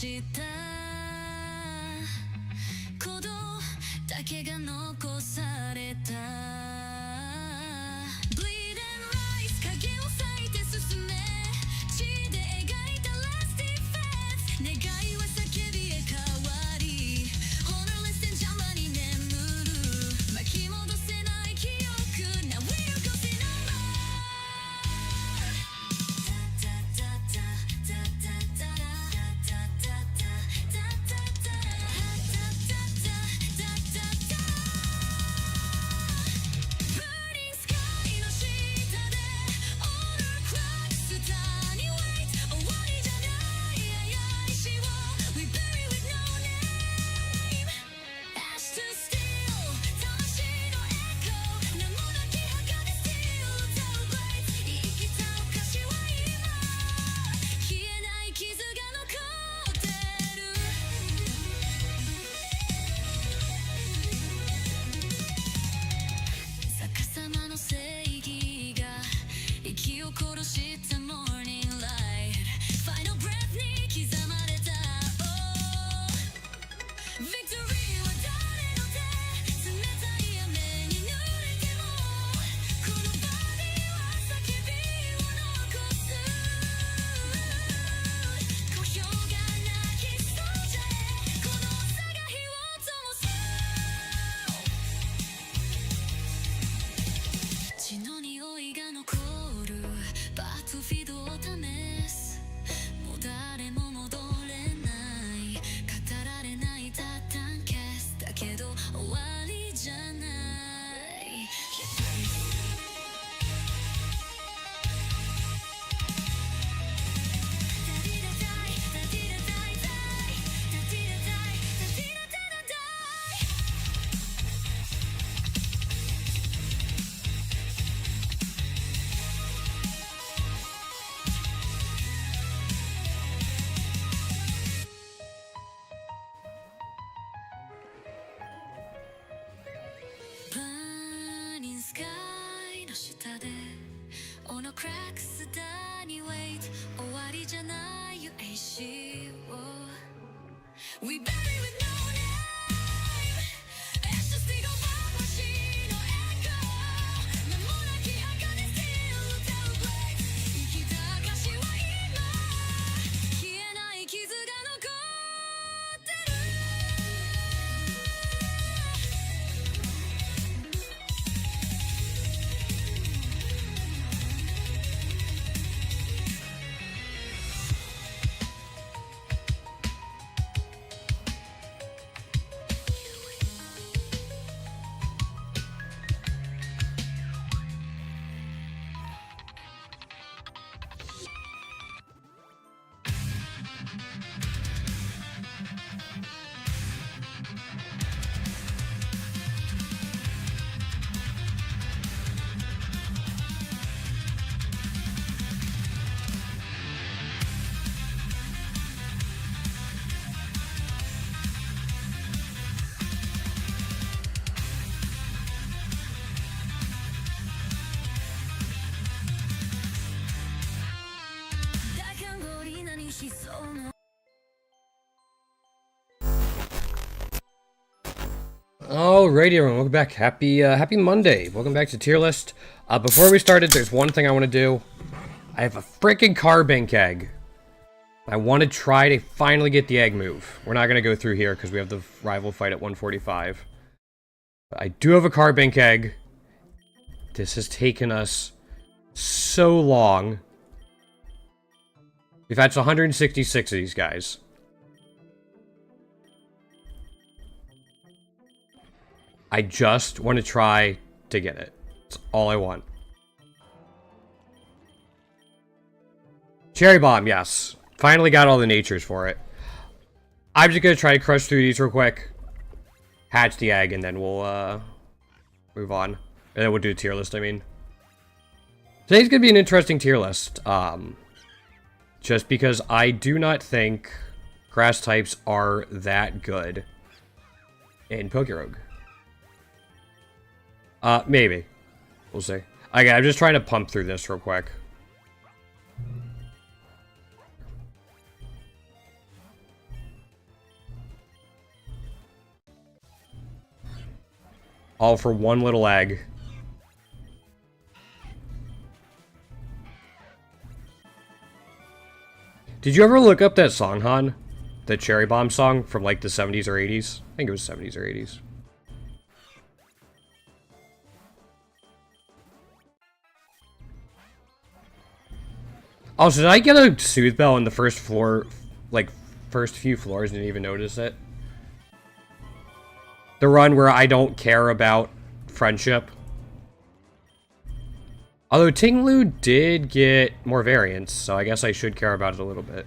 した鼓動だけが残された Bleed and rise 影を裂いて進め血で描いた Last defense 願いは叫びへ変わり Honorless and 邪魔に眠る巻き戻せない記憶 Now we're crossing over Burning sky の下で Honor cracks 下に wait 終わりじゃない愛しを We bury with no name Ash to steel 魂の echo 名もなき墓で still 歌う blades 生きた証は今消えない傷が残ってる逆さまの正義が息を殺した Morning light Final breath に刻まれた Oh Victory は誰の手冷たい雨に濡れてもこのバディは叫びを残す故郷がなきソルジャーへこの差が火を灯す血の匂いが残るバットフィードを試すもう誰も戻れない語られないタタン消すだけど終わりじゃないBurning sky の下で On a crack 下に wait 終わりじゃないよ愛しを We bury with no name Ash to steel 魂の echo 名もなき墓で still 歌う blades 生きた証は今消えない傷が残ってる大看護りなにしそうな Alrighty everyone, welcome back. Happy Monday. Welcome back to Tier List. Before we started, there's one thing I want to do. I have a freaking carbink egg. I want to try to finally get the egg move. We're not going to go through here because we have the rival fight at 145. But I do have a carbink egg. This has taken us so long. We've hatched 166 of these guys. I just want to try to get it. That's all I want. Cherry Bomb, yes. Finally got all the natures for it. I'm just going to try to crush through these real quick. Hatch the egg, and then we'll move on. And then we'll do a tier list, I mean. Today's going to be an interesting tier list. Just because I do not think grass types are that good in Pokerogue. Maybe. We'll see. Okay, I'm just trying to pump through this real quick. All for one little egg. Did you ever look up that song, Han? The Cherry Bomb song from like the 70s or 80s? I think it was 70s or 80s. Also, did I get a Soothe Bell in the first floor, like, first few floors and didn't even notice it? The run where I don't care about friendship. Although Tinglu did get more variants, so I guess I should care about it a little bit.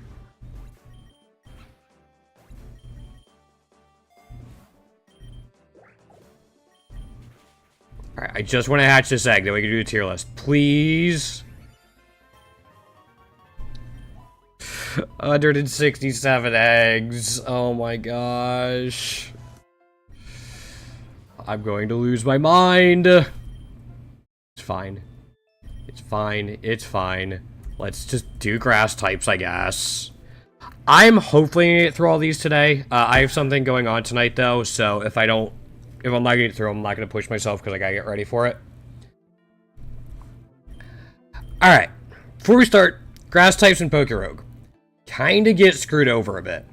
Alright, I just want to hatch this egg, then we can do a tier list. Please? 167 eggs. Oh my gosh. I'm going to lose my mind. It's fine. It's fine. It's fine. Let's just do grass types, I guess. I'm hopefully going to get through all these today. I have something going on tonight, though, so if I'm not going to get through them, I'm not going to push myself because I got to get ready for it. Alright. Before we start, grass types and Pokerogue kind of get screwed over a bit.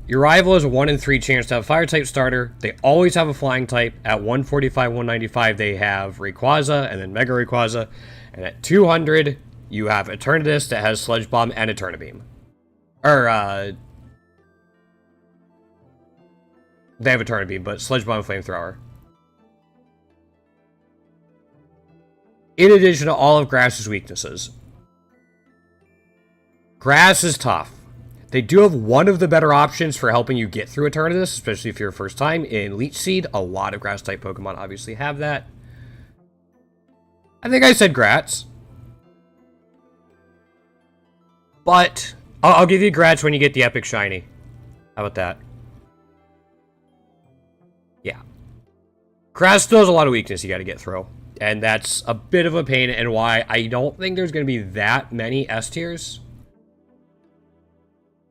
Your rival has a 1 in 3 chance to have a fire type starter. They always have a flying type. At 145, 195, they have Rayquaza and then Mega Rayquaza. And at 200, you have Eternatus that has Sludge Bomb and Eternabeam. They have Eternabeam, but Sludge Bomb and Flamethrower. In addition to all of Grass's weaknesses. Grass is tough. They do have one of the better options for helping you get through Eternatus, especially if you're first time, in Leech Seed. A lot of Grass-type Pokemon obviously have that. I think I said Grats. But I'll give you Grats when you get the Epic Shiny. How about that? Yeah. Grass still has a lot of weakness you got to get through. And that's a bit of a pain, and why I don't think there's going to be that many S tiers.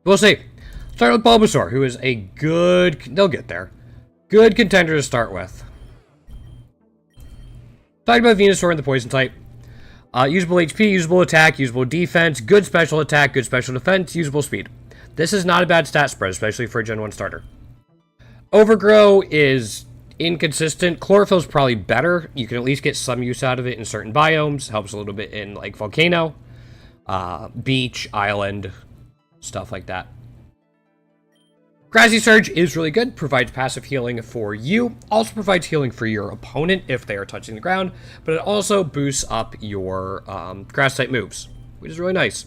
We'll see. Start with Bulbasaur, who is a good... They'll get there. Good contender to start with. Talking about Venusaur and the Poison type. Usable HP, usable attack, usable defense, good special attack, good special defense, usable speed. This is not a bad stat spread, especially for a Gen 1 starter. Overgrow is inconsistent. Chlorophyll's probably better. You can at least get some use out of it in certain biomes. Helps a little bit in, like, Volcano, Beach, Island... Stuff like that. Grassy Surge is really good. Provides passive healing for you. Also provides healing for your opponent if they are touching the ground. But it also boosts up your grass-type moves, which is really nice.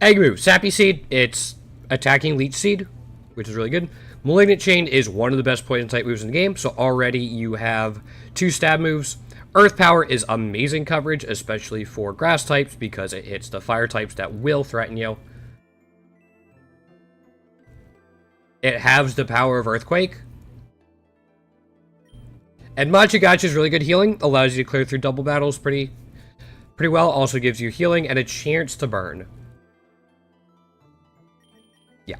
Egg move. Sappy Seed. It's attacking Leech Seed, which is really good. Malignant Chain is one of the best poison-type moves in the game. So already you have 2 stab moves. Earth Power is amazing coverage, especially for grass types, because it hits the fire types that will threaten you. It has the power of Earthquake. And Machigacha is really good healing. Allows you to clear through double battles pretty well. Also gives you healing and a chance to burn. Yeah.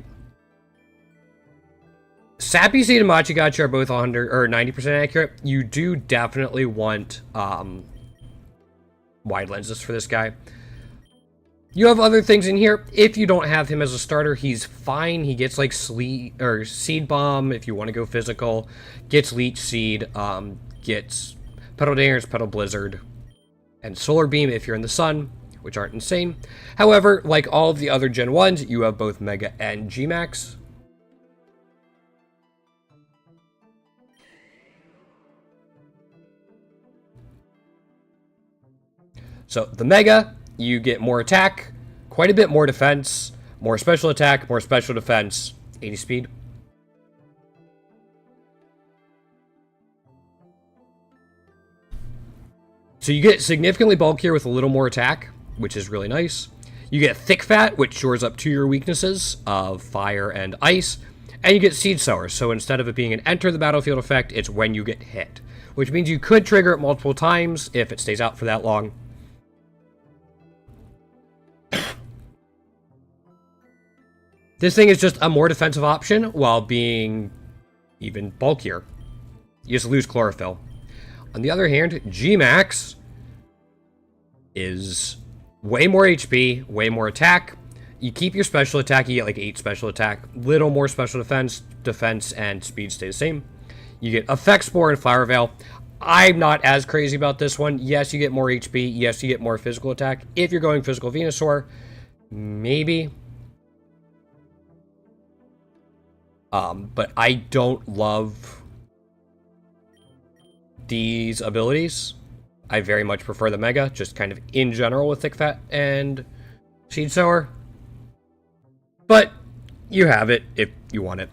Sappy Seed and Machigacha are both 100 or 90% accurate. You do definitely want wide lenses for this guy. You have other things in here. If you don't have him as a starter, he's fine. He gets like Seed Bomb if you want to go physical. Gets Leech Seed. Gets Petal Dangers, Petal Blizzard, and Solar Beam if you're in the sun, which aren't insane. However, like all of the other Gen 1s, you have both Mega and G-Max. So the Mega, you get more attack, quite a bit more defense, more special attack, more special defense, 80 speed. So you get significantly bulkier with a little more attack, which is really nice. You get Thick Fat, which shores up to your weaknesses of fire and ice. And you get Seed Sower, so instead of it being an enter the battlefield effect, it's when you get hit. Which means you could trigger it multiple times if it stays out for that long. This thing is just a more defensive option while being even bulkier. You just lose chlorophyll. On the other hand, G-Max is way more HP, way more attack. You keep your special attack, you get like 8 special attack. Little more special defense, and speed stay the same. You get Effect Spore and Flower Veil. I'm not as crazy about this one. Yes, you get more HP. Yes, you get more physical attack. If you're going physical Venusaur, maybe. But I don't love these abilities. I very much prefer the Mega, just kind of in general with Thick Fat and Seed Sower. But you have it if you want it.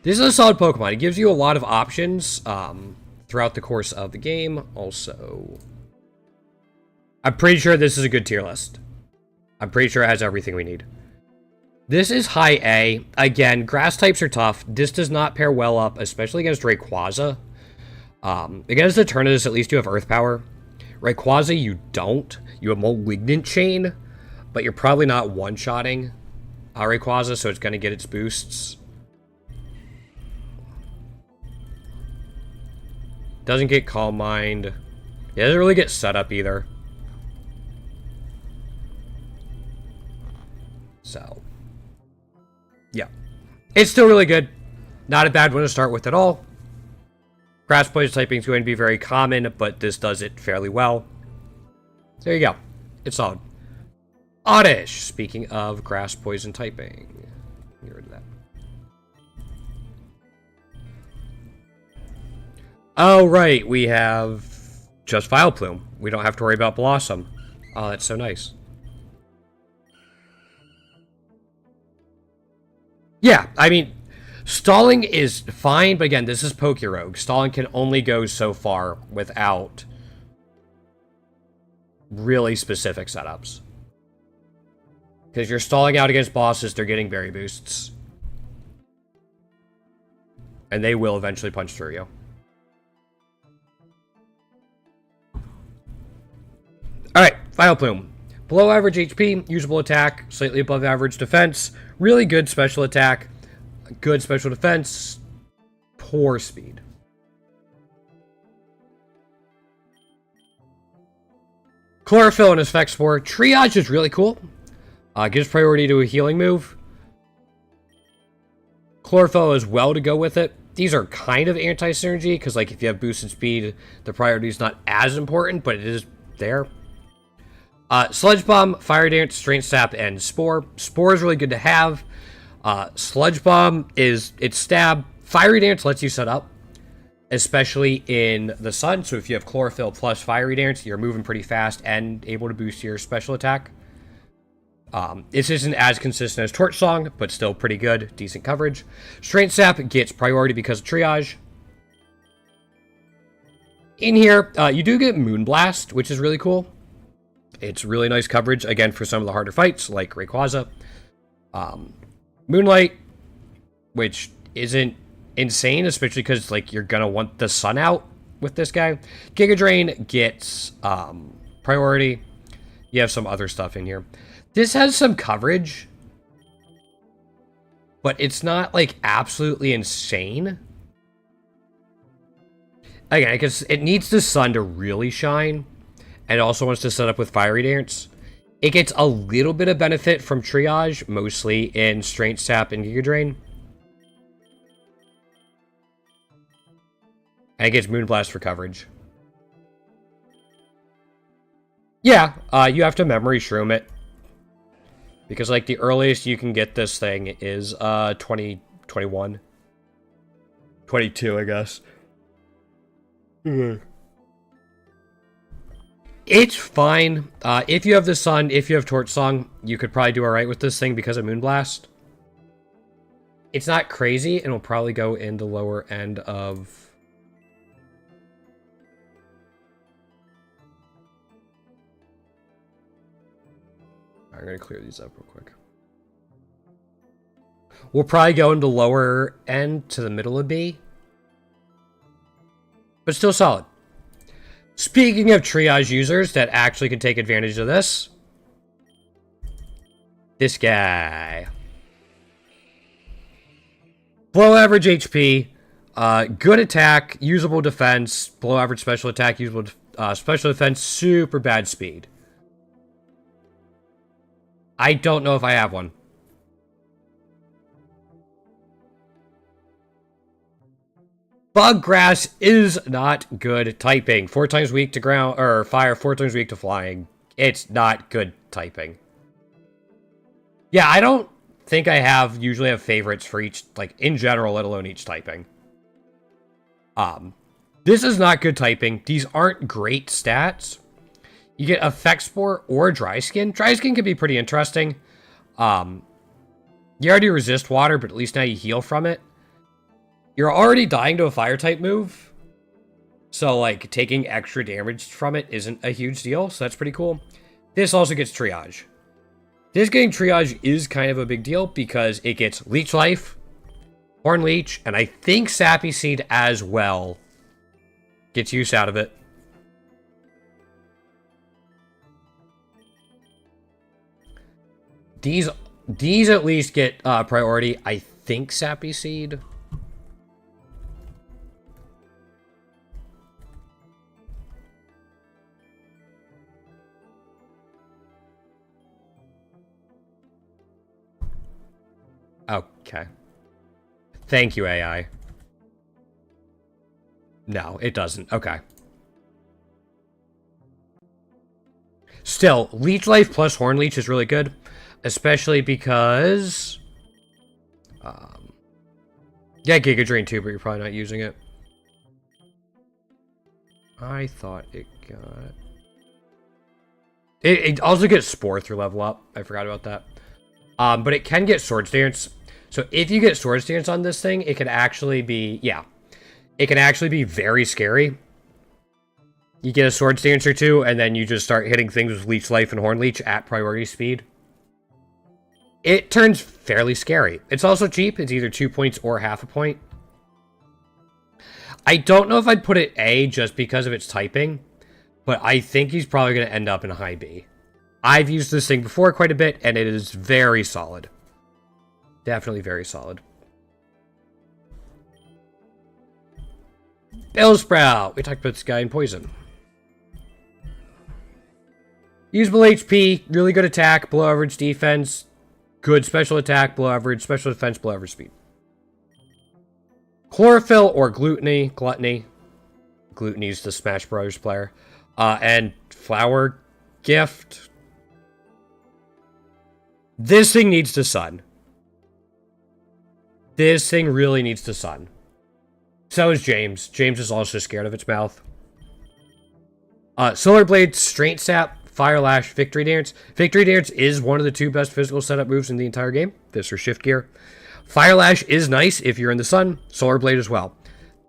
This is a solid Pokemon. It gives you a lot of options throughout the course of the game. Also, I'm pretty sure this is a good tier list. I'm pretty sure it has everything we need. This is high A. Again, grass types are tough. This does not pair well up, especially against Rayquaza. Against Eternatus, at least you have Earth Power. Rayquaza, you don't. You have Malignant Chain, but you're probably not one-shotting Rayquaza, so it's going to get its boosts. Doesn't get Calm Mind. It doesn't really get set up either. So, yeah. It's still really good. Not a bad one to start with at all. Grass Poison typing is going to be very common, but this does it fairly well. There you go. It's solid. Oddish. Speaking of Grass Poison typing. Get rid of that. Oh, right. We have just Vileplume. We don't have to worry about Blossom. Oh, that's so nice. Yeah, I mean, stalling is fine, but again, this is Pokerogue. Stalling can only go so far without really specific setups. Because you're stalling out against bosses, they're getting berry boosts. And they will eventually punch through you. Alright, Vileplume. Below average HP, usable attack, slightly above average defense, really good special attack, good special defense, poor speed. Chlorophyll and Effect Spore. Triage is really cool. Gives priority to a healing move. Chlorophyll is well to go with it. These are kind of anti-synergy, because like if you have boosted speed, the priority is not as important, but it is there. Sludge Bomb, Fire Dance, Strength Sap, and Spore. Spore is really good to have. Sludge Bomb is its stab. Fiery Dance lets you set up, especially in the sun. So if you have Chlorophyll plus Fiery Dance, you're moving pretty fast and able to boost your special attack. This isn't as consistent as Torch Song, but still pretty good. Decent coverage. Strength Sap gets priority because of Triage. In here, you do get Moonblast, which is really cool. It's really nice coverage, again, for some of the harder fights, like Rayquaza. Moonlight, which isn't insane, especially because, like, you're gonna want the sun out with this guy. Giga Drain gets priority. You have some other stuff in here. This has some coverage, but it's not, like, absolutely insane. Again, because it needs the sun to really shine. And it also wants to set up with Fiery Dance. It gets a little bit of benefit from Triage, mostly in Strength Sap and Giga Drain. And it gets Moonblast for coverage. Yeah, you have to Memory Shroom it. Because, like, the earliest you can get this thing is 2021. 22, I guess. It's fine. If you have the sun, if you have Torch Song, you could probably do alright with this thing because of Moonblast. It's not crazy, and will probably go in the lower end of... I'm going to clear these up real quick. We'll probably go into lower end to the middle of B. But still solid. Speaking of Triage users that actually can take advantage of this. This guy. Below average HP. Good attack, usable defense, below average special attack, usable special defense, super bad speed. I don't know if I have one. Bug grass is not good typing. 4 times weak to ground or fire, 4 times weak to flying. It's not good typing. Yeah, I don't think I usually have favorites for each, like, in general, let alone each typing. This is not good typing. These aren't great stats. You get Effect Spore or Dry Skin. Dry Skin can be pretty interesting. You already resist water, but at least now you heal from it. You're already dying to a Fire-type move. So, like, taking extra damage from it isn't a huge deal, so that's pretty cool. This also gets Triage. This getting Triage is kind of a big deal because it gets Leech Life, Horn Leech, and I think Sappy Seed as well. Gets use out of it. These at least get priority. I think Sappy Seed. Okay. Thank you, AI. No, it doesn't. Okay. Still, Leech Life plus Horn Leech is really good. Especially because... yeah, Giga Drain too, but you're probably not using it. I thought it got... It also gets Spore through level up. I forgot about that. But it can get Swords Dance. So if you get Swords Dance on this thing, it can actually be... Yeah. It can actually be very scary. You get a Swords Dance or two, and then you just start hitting things with Leech Life and Horn Leech at priority speed. It turns fairly scary. It's also cheap. It's either 2 points or half a point. I don't know if I'd put it A just because of its typing, but I think he's probably going to end up in a high B. I've used this thing before quite a bit, and it is very solid. Definitely very solid. Bellsprout. We talked about this guy in Poison. Usable HP, really good attack, below average defense, good special attack, below average special defense, below average speed. Chlorophyll or Gluttony. Gluttony's the Smash Bros. Player. And Flower Gift. This thing needs to sun. This thing really needs to sun. So is James. James is also scared of its mouth. Solar Blade, Strength Sap, Fire Lash, Victory Dance. Victory Dance is one of the 2 best physical setup moves in the entire game. This or Shift Gear. Fire Lash is nice if you're in the sun. Solar Blade as well.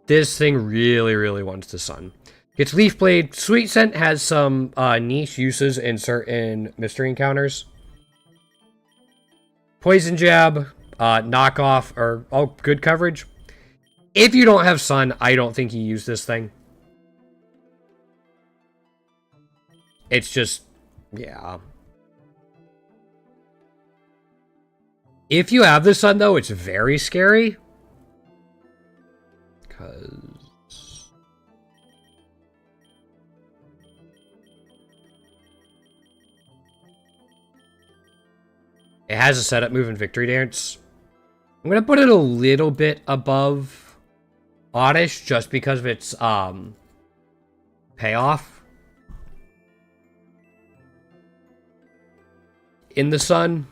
This thing really, really wants the sun. Gets Leaf Blade. Sweet Scent has some niche uses in certain mystery encounters. Poison Jab, knockoff, or good coverage. If you don't have sun, I don't think you use this thing. It's just, yeah. If you have the sun, though, it's very scary. Because... it has a setup move in Victory Dance. I'm going to put it a little bit above Oddish just because of its payoff. In the sun.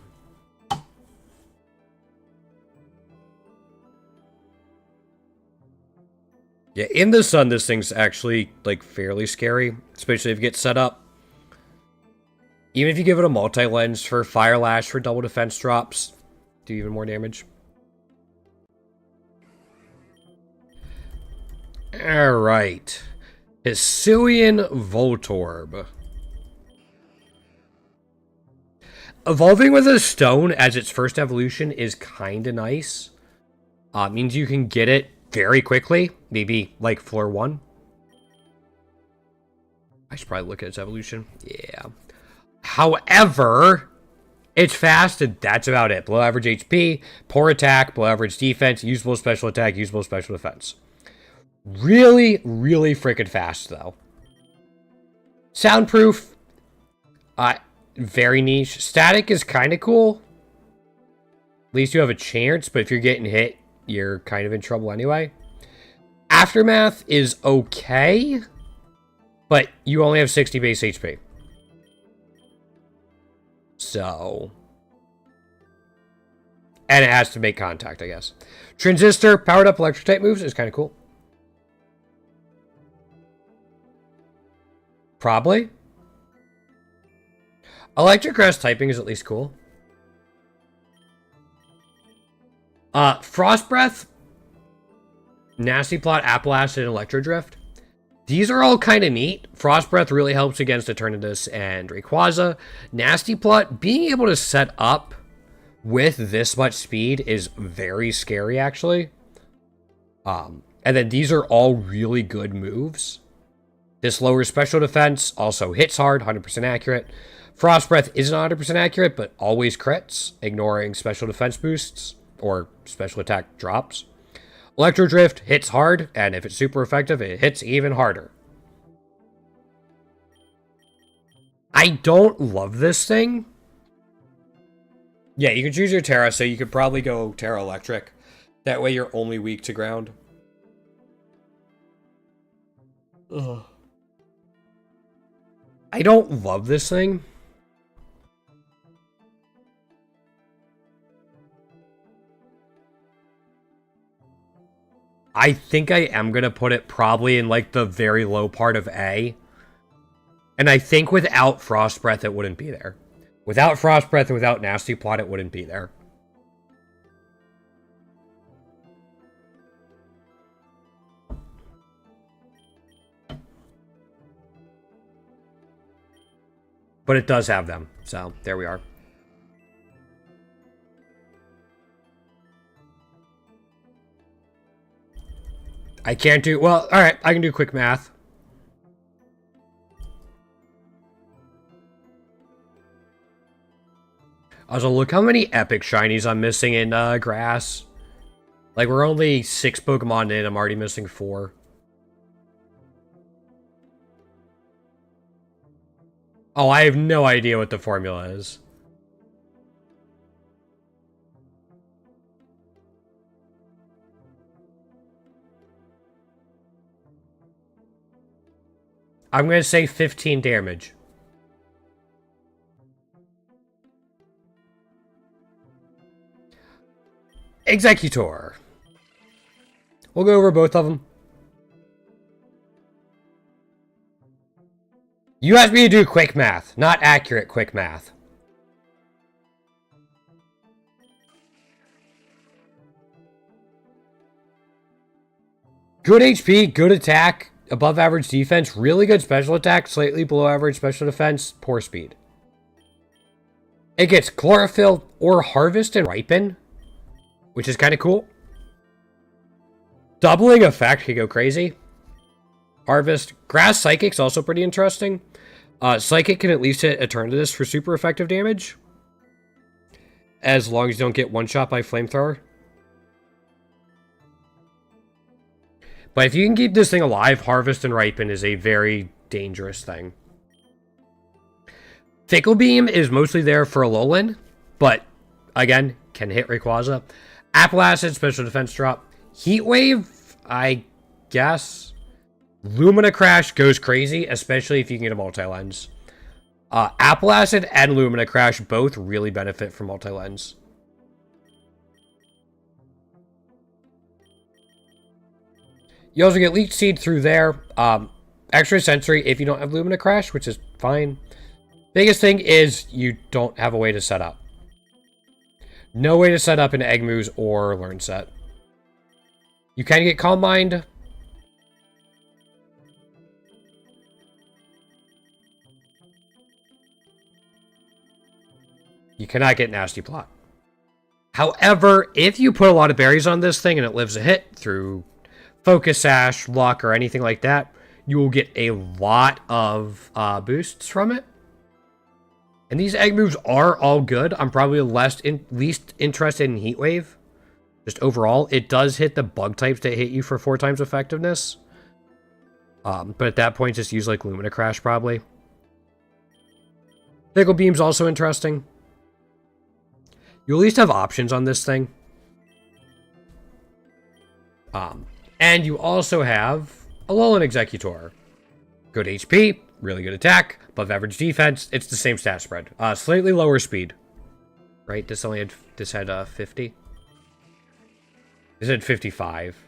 Yeah, in the sun, this thing's actually, like, fairly scary. Especially if it gets set up. Even if you give it a multi-lens for Fire Lash for double defense drops. Do even more damage. Alright. Hisuian Voltorb. Evolving with a stone as its first evolution is kind of nice. Means you can get it very quickly. Maybe, like, floor 1. I should probably look at its evolution. Yeah. However, it's fast, and that's about it. Below average HP, poor attack, below average defense, usable special attack, usable special defense. Really, really freaking fast, though. Soundproof, very niche. Static is kind of cool. At least you have a chance, but if you're getting hit, you're kind of in trouble anyway. Aftermath is okay, but you only have 60 base HP. So... and it has to make contact, I guess. Transistor, powered up electric type moves is kind of cool. Probably. Electric grass typing is at least cool. Frost Breath, Nasty Plot, Apple Acid, and Electro Drift. These are all kind of neat. Frost Breath really helps against Eternatus and Rayquaza. Nasty Plot, being able to set up with this much speed is very scary, actually. And then these are all really good moves. This lowers special defense, also hits hard, 100% accurate. Frost Breath isn't 100% accurate, but always crits, ignoring special defense boosts or special attack drops. Electro Drift hits hard, and if it's super effective, it hits even harder. I don't love this thing. Yeah, you can choose your Terra, so you could probably go Terra Electric. That way you're only weak to ground. Ugh. I don't love this thing. I think I am going to put it probably in, like, the very low part of A. And I think without Frost Breath, it wouldn't be there. Without Frost Breath and without Nasty Plot, it wouldn't be there. But it does have them, so there we are. I can't do... well, alright, I can do quick math. Also, look how many epic shinies I'm missing in grass. Like, we're only 6 Pokemon in, I'm already missing 4. Oh, I have no idea what the formula is. I'm going to say 15 damage. Executor. We'll go over both of them. You asked me to do quick math, not accurate quick math. Good HP, good attack, above average defense, really good special attack, slightly below average special defense, poor speed. It gets Chlorophyll or Harvest and Ripen, which is kind of cool. Doubling effect could go crazy. Harvest. Grass Psychic's also pretty interesting. Psychic can at least hit Eternatus for super effective damage. As long as you don't get one-shot by Flamethrower. But if you can keep this thing alive, Harvest and Ripen is a very dangerous thing. Fickle Beam is mostly there for Alolan, but, again, can hit Rayquaza. Apple Acid, special defense drop. Heat Wave, I guess. Lumina Crash goes crazy, especially if you can get a multi-lens. Apple Acid and Lumina Crash both really benefit from multi-lens. You also get Leech Seed through there. Extra Sensory if you don't have Lumina Crash, which is fine. Biggest thing is you don't have a way to set up. No way to set up an Egg Moves or Learn Set. You can get Calm Mind. You cannot get Nasty Plot. However, if you put a lot of berries on this thing and it lives a hit through Focus Sash, Luck, or anything like that, you will get a lot of boosts from it. And these egg moves are all good. I'm probably least interested in Heat Wave. Just overall, it does hit the bug types that hit you for 4 times effectiveness. But at that point, just use like Lumina Crash probably. Fickle Beam's also interesting. You at least have options on this thing. And you also have Alolan Executor. Good HP, really good attack, above average defense. It's the same stat spread. Slightly lower speed. Right? This had 50. This had 55.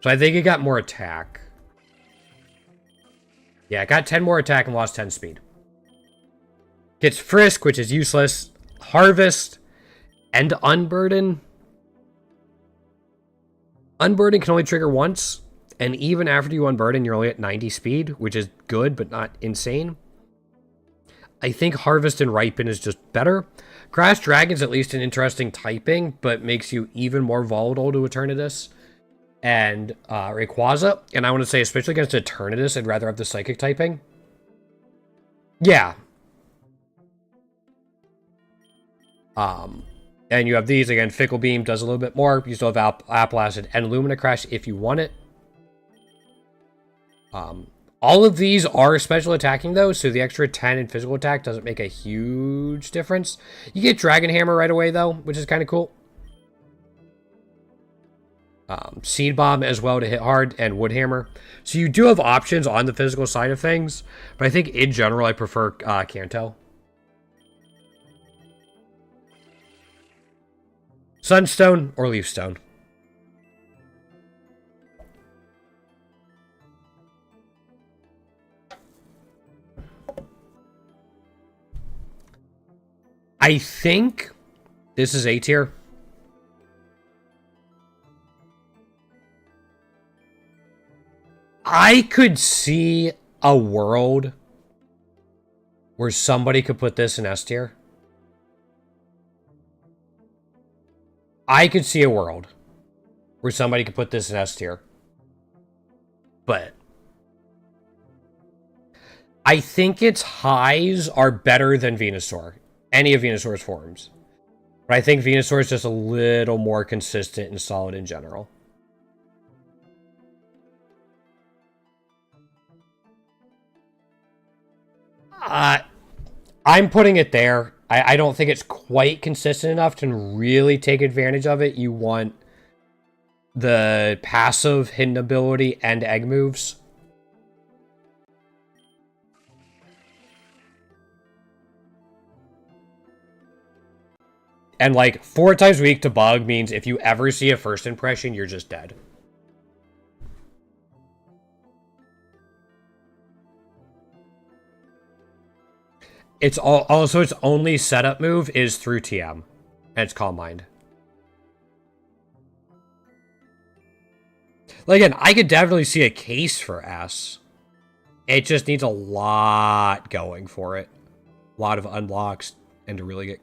So I think it got more attack. Yeah, it got 10 more attack and lost 10 speed. Gets Frisk, which is useless. Harvest. And Unburden. Unburden can only trigger once. And even after you unburden, you're only at 90 speed, which is good, but not insane. I think Harvest and Ripen is just better. Grass Dragon's at least an interesting typing, but makes you even more volatile to Eternatus and Rayquaza. And I want to say, especially against Eternatus, I'd rather have the Psychic typing. Yeah. And you have these, again, Fickle Beam does a little bit more. You still have Apple Acid and Lumina Crash if you want it. All of these are special attacking, though, so the extra 10 in physical attack doesn't make a huge difference. You get Dragon Hammer right away, though, which is kind of cool. Seed Bomb as well to hit hard, and Wood Hammer. So you do have options on the physical side of things, but I think in general I prefer Kanto. Sunstone or Leafstone. I think this is A tier. I could see a world where somebody could put this in S tier. I could see a world where somebody could put this in S tier. But I think its highs are better than Venusaur. Any of Venusaur's forms. But I think Venusaur is just a little more consistent and solid in general. I'm putting it there. I don't think it's quite consistent enough to really take advantage of it. You want the passive hidden ability and egg moves. And like 4 times weak to bug means if you ever see a first impression, you're just dead. It's also its only setup move is through TM, and it's Calm Mind. Like again, I could definitely see a case for S. It just needs a lot going for it, a lot of unlocks, and to really get.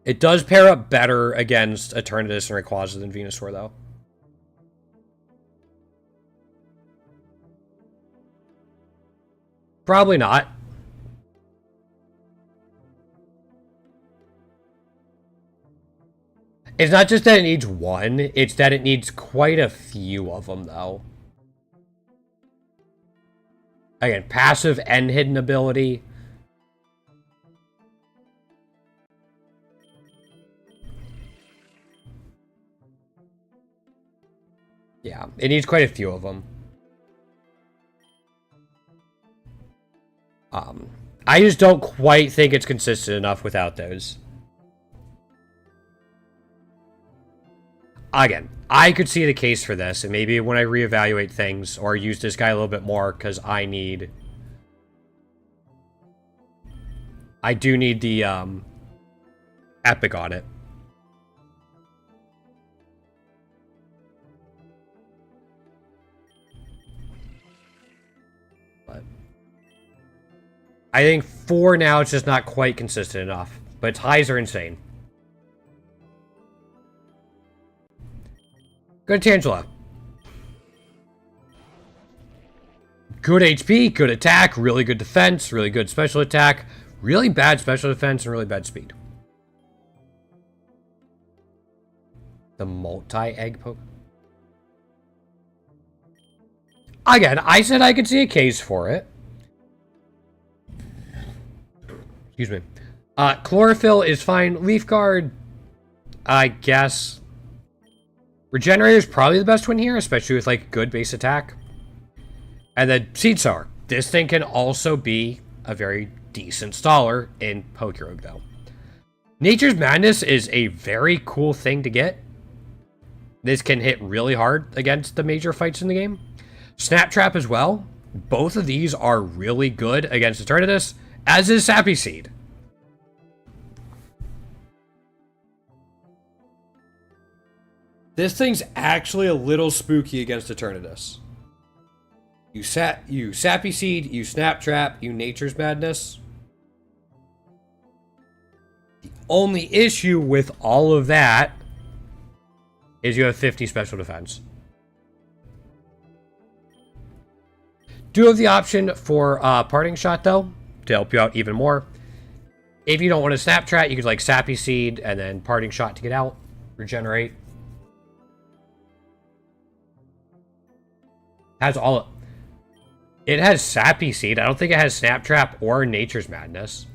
It does pair up better against Eternatus and Rayquaza than Venusaur, though. Probably not. It's not just that it needs one, it's that it needs quite a few of them, though. Again, passive and hidden ability. Yeah, it needs quite a few of them. I just don't quite think it's consistent enough without those. Again, I could see the case for this, and maybe when I reevaluate things, or use this guy a little bit more, because I do need the, epic on it. But I think for now, it's just not quite consistent enough. But its highs are insane. Go to Tangela. good HP, good attack, really good defense, really good special attack, really bad special defense, and really bad speed. The multi-egg poke. Again, I said I could see a case for it. Excuse me. Chlorophyll is fine. Leaf Guard, I guess. Regenerator is probably the best one here, especially with like good base attack. And then Seed Sower. This thing can also be a very decent staller in Pokerogue, though. Nature's Madness is a very cool thing to get. This can hit really hard against the major fights in the game. Snap Trap as well. Both of these are really good against Eternatus, as is Sappy Seed. This thing's actually a little spooky against Eternatus. You Sappy Seed, you Snap Trap, you Nature's Madness. The only issue with all of that is you have 50 special defense. Do have the option for Parting Shot, though, to help you out even more. If you don't want to Snap Trap, you could like Sappy Seed and then Parting Shot to get out. Regenerate. Has all... It has Sappy Seed. I don't think it has Snap Trap or Nature's Madness.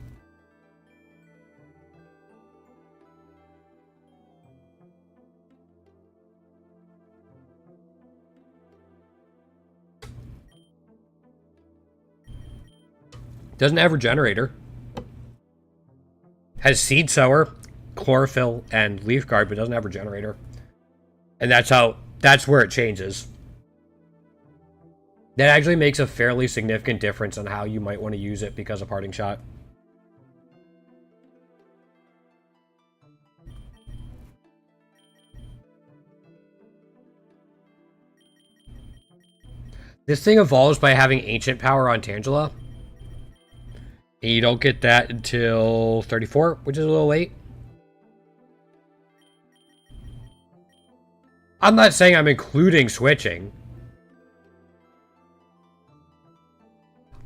Doesn't have Regenerator. Has Seed Sower, Chlorophyll, and Leaf Guard, but doesn't have Regenerator. And that's where it changes. That actually makes a fairly significant difference on how you might want to use it because of Parting Shot. This thing evolves by having Ancient Power on Tangela. And you don't get that until 34, which is a little late. I'm not saying I'm including switching.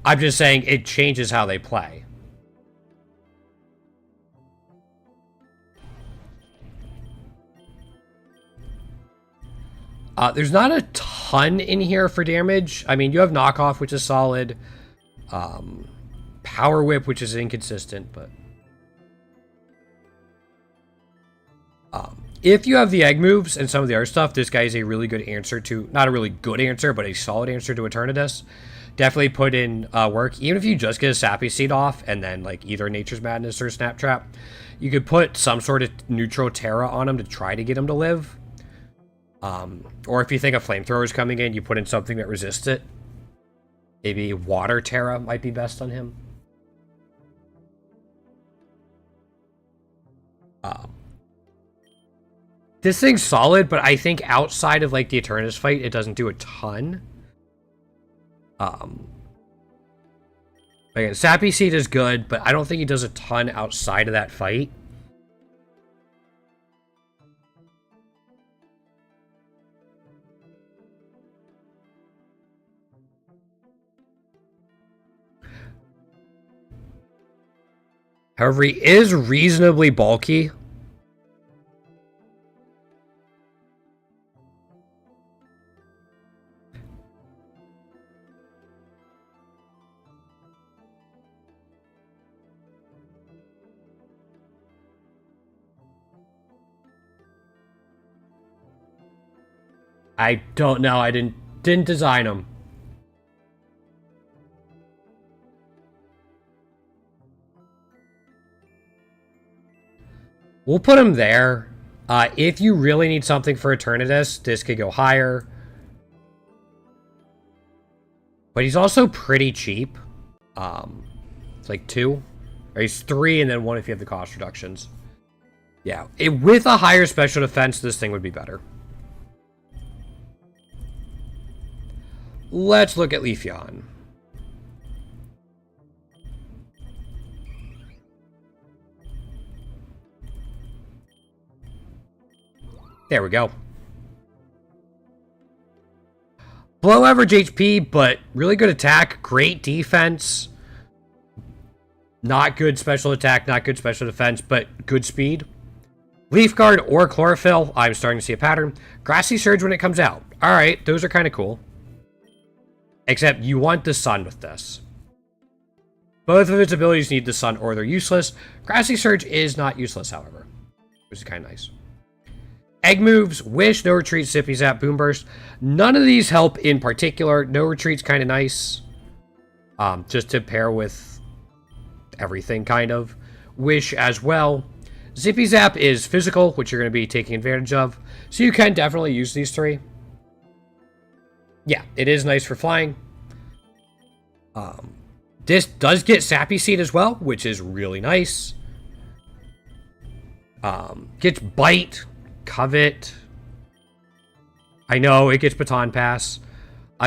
I'm just saying it changes how they play. There's not a ton in here for damage. I mean, you have Knockoff, which is solid. Power Whip, which is inconsistent, but... if you have the egg moves and some of the other stuff, this guy is a really good answer to... Not a really good answer, but a solid answer to Eternatus. Definitely put in work. Even if you just get a Sappy Seed off and then like either Nature's Madness or Snap Trap, you could put some sort of neutral Terra on him to try to get him to live. Or if you think a Flamethrower is coming in, you put in something that resists it. Maybe Water Terra might be best on him. This thing's solid, but I think outside of like the Eternatus fight, it doesn't do a ton. Again, Sappy Seed is good, but I don't think he does a ton outside of that fight. However, he is reasonably bulky. I don't know. I didn't design them. We'll put him there. If you really need something for Eternatus, this could go higher. But he's also pretty cheap. It's like 2. Or he's 3 and then 1 if you have the cost reductions. Yeah, with a higher special defense, this thing would be better. Let's look at Leafeon. There we go. Below average HP, but really good attack, great defense. Not good special attack, not good special defense, but good speed. Leaf Guard or Chlorophyll, I'm starting to see a pattern. Grassy Surge when it comes out. Alright, those are kind of cool. Except you want the Sun with this. Both of its abilities need the Sun or they're useless. Grassy Surge is not useless, however. Which is kind of nice. Egg moves, Wish, No Retreat, Zippy Zap, Boom Burst. None of these help in particular. No Retreat's kind of nice. Just to pair with everything, kind of. Wish as well. Zippy Zap is physical, which you're going to be taking advantage of. So you can definitely use these three. Yeah, it is nice for flying. This does get Sappy Seed as well, which is really nice. Gets Bite, Covet. I know, it gets Baton Pass.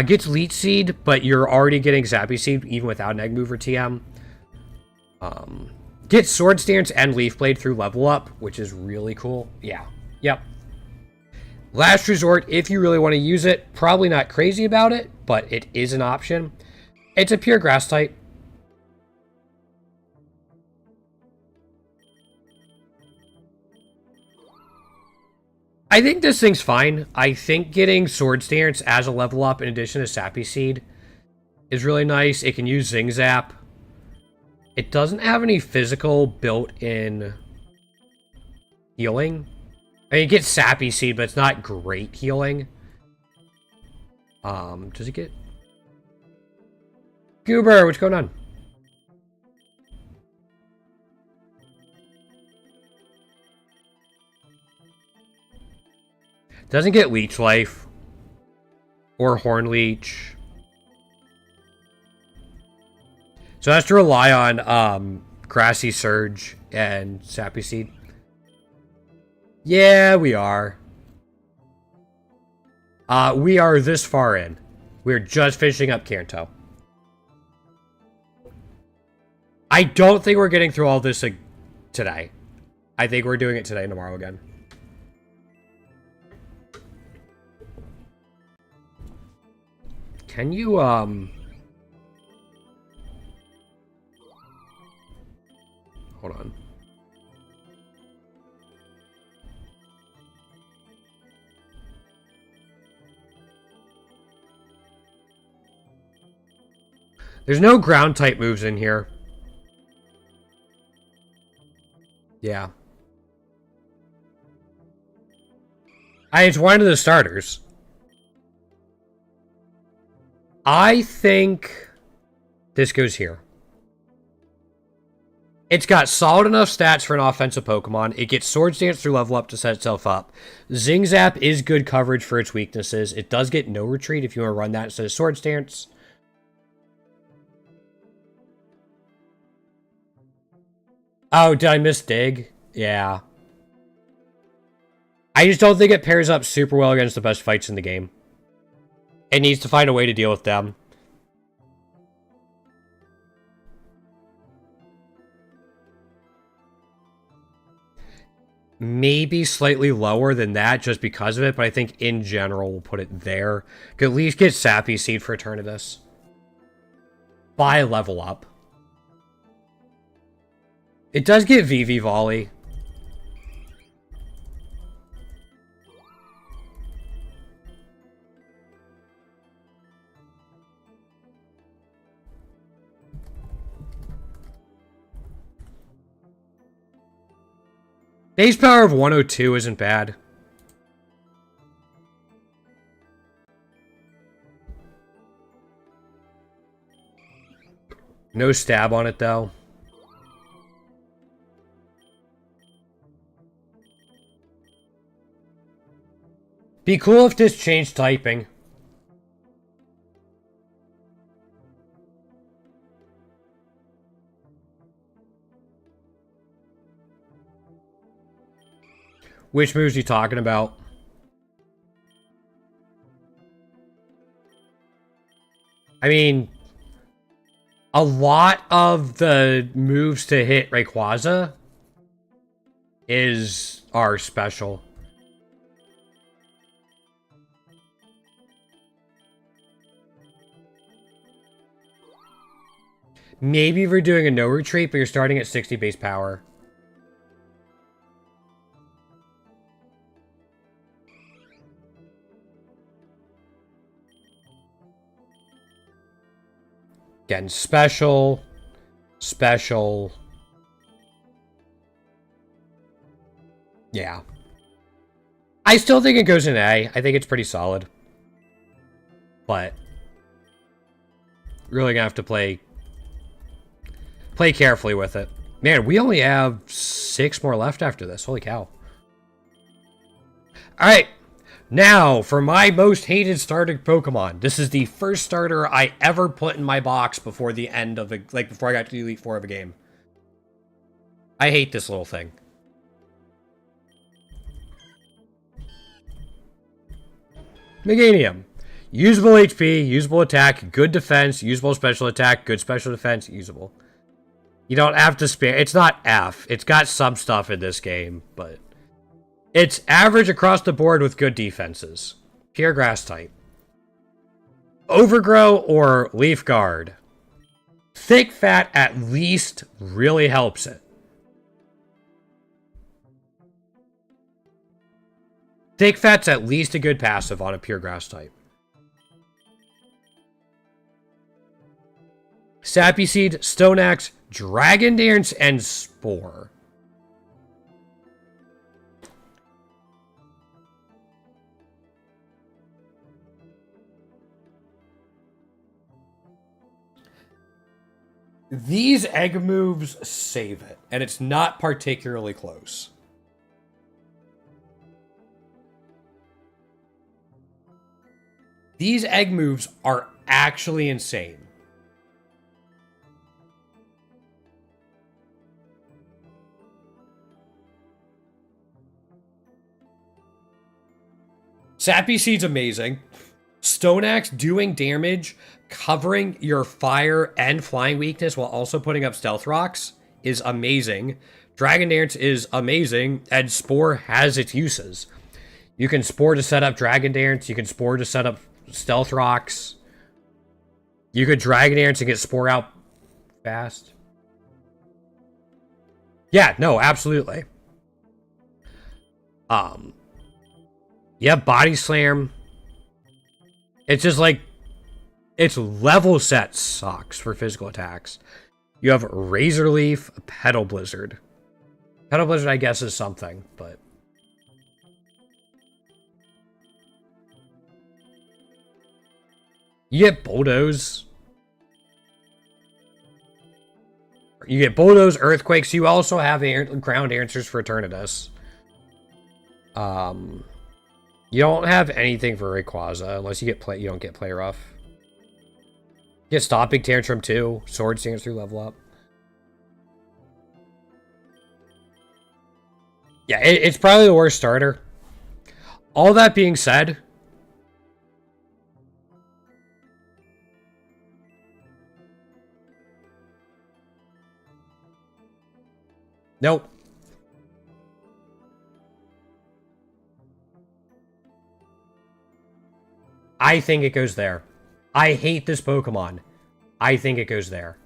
Gets Leech Seed, but you're already getting Sappy Seed even without an Egg Move or TM. Gets Sword Stance and Leaf Blade through level up, which is really cool. Yeah. Yep. Last resort, if you really want to use it. Probably not crazy about it, but it is an option. It's a pure grass type. I think this thing's fine. I think getting Sword Stance as a level up in addition to Sappy Seed is really nice. It can use Zing Zap. It doesn't have any physical built-in healing. I mean, it gets Sappy Seed, but it's not great healing. Does it get... Goober, what's going on? Doesn't get Leech Life. Or Horn Leech. So it has to rely on Grassy Surge and Sappy Seed. Yeah, we are. We are this far in. We're just finishing up Kanto. I don't think we're getting through all this today. I think we're doing it today and tomorrow again. Can you, hold on. There's no ground type moves in here. Yeah. It's one of the starters. I think this goes here. It's got solid enough stats for an offensive Pokemon. It gets Sword Stance through level up to set itself up. Zing Zap is good coverage for its weaknesses. It does get No Retreat if you want to run that instead of Sword Stance. Oh, did I miss Dig? Yeah. I just don't think it pairs up super well against the best fights in the game. It needs to find a way to deal with them. Maybe slightly lower than that just because of it, but I think in general we'll put it there. Could at least get Sappy Seed for Eternatus. By level up. It does get VV Volley. Base power of 102 isn't bad. No stab on it, though. Be cool if this changed typing. Which moves are you talking about? I mean, a lot of the moves to hit Rayquaza are special. Maybe if you're doing a no retreat, but you're starting at 60 base power. Again, special. Special. Yeah. I still think it goes in A. I think it's pretty solid. But really gonna have to play carefully with it. Man, we only have 6 more left after this. Holy cow. Alright. Now, for my most hated starter Pokemon. This is the first starter I ever put in my box before the end of the... Like, before I got to the Elite Four of a game. I hate this little thing. Meganium. Usable HP, usable attack, good defense, usable special attack, good special defense, usable. You don't have to spare... It's not F. It's got some stuff in this game, but... It's average across the board with good defenses. Pure grass type. Overgrow or Leaf Guard. Thick Fat at least really helps it. Thick Fat's at least a good passive on a pure grass type. Sappy Seed, Stone Axe, Dragon Dance, and Spore. These egg moves save it, and it's not particularly close. These egg moves are actually insane. Sappy Seed's amazing. Stone Axe doing damage, covering your fire and flying weakness while also putting up stealth rocks is amazing. Dragon Dance is amazing, and Spore has its uses. You can Spore to set up Dragon Dance, you can Spore to set up stealth rocks. You could Dragon Dance and get Spore out fast. Yeah, no, absolutely. Yeah, Body Slam. It's just like, its level set sucks for physical attacks. You have Razor Leaf, Petal Blizzard. Petal Blizzard, I guess, is something, but... You get Bulldoze. You get Bulldoze, Earthquakes. You also have ground answers for Eternatus. You don't have anything for Rayquaza unless you get you don't get Play Rough. You get Stomping Tantrum too. Sword Stance through level up. Yeah, it's probably the worst starter. All that being said, nope. I think it goes there. I hate this Pokemon. I think it goes there.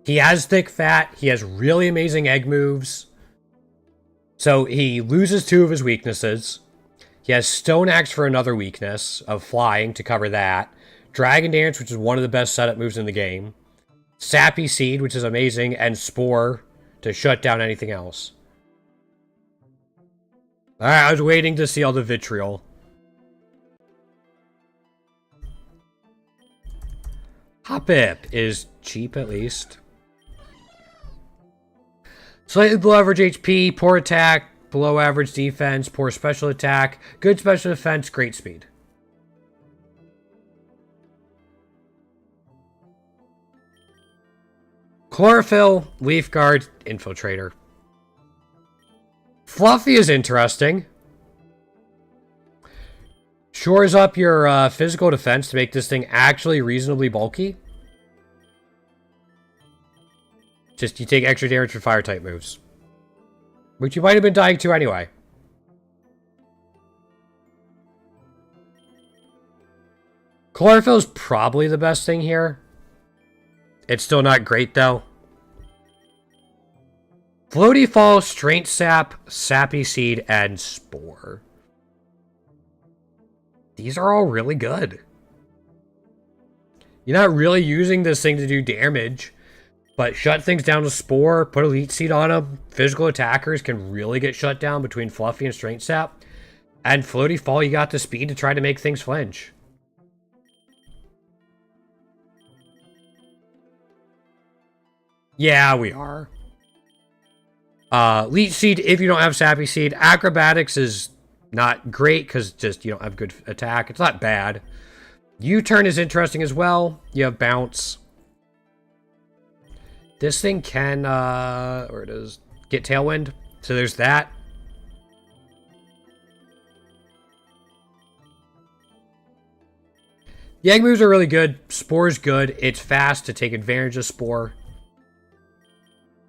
He has Thick Fat. He has really amazing egg moves. So he loses 2 of his weaknesses. He has Stone Axe for another weakness of flying to cover that. Dragon Dance, which is one of the best setup moves in the game. Sappy Seed, which is amazing. And Spore to shut down anything else. Alright, I was waiting to see all the vitriol. Hoppip is cheap at least. Slightly below average HP, poor attack, below average defense, poor special attack, good special defense, great speed. Chlorophyll, Leaf Guard, Infiltrator. Fluffy is interesting. shores up your physical defense to make this thing actually reasonably bulky. Just you take extra damage for fire type moves. Which you might have been dying to anyway. Chlorophyll is probably the best thing here. It's still not great though. Floaty Fall, Strength Sap, Sappy Seed, and Spore. These are all really good. You're not really using this thing to do damage, but shut things down to Spore, put Elite Seed on them. Physical attackers can really get shut down between Fluffy and Strength Sap. And Floaty Fall, you got the speed to try to make things flinch. Yeah, we are. Leech Seed, if you don't have Sappy Seed. Acrobatics is not great because just you don't have good attack. It's not bad. U-turn is interesting as well. You have bounce. This thing can, where it is, get Tailwind. So there's that. The egg moves are really good. Spore's good. It's fast to take advantage of Spore.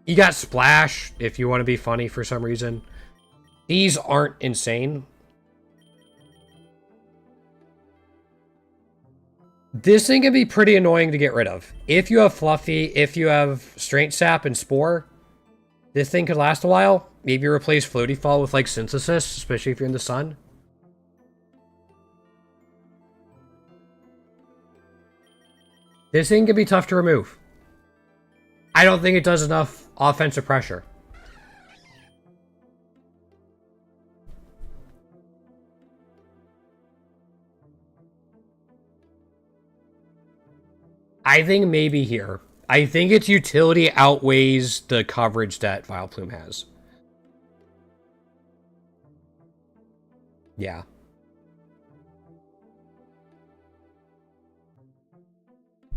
You got Splash if you want to be funny for some reason. These aren't insane. This thing can be pretty annoying to get rid of. If you have Fluffy, if you have Strength Sap and Spore, this thing could last a while. Maybe replace Floaty Fall with like Synthesis, especially if you're in the sun. This thing can be tough to remove. I don't think it does enough offensive pressure. I think maybe here. I think its utility outweighs the coverage that Vileplume has. Yeah.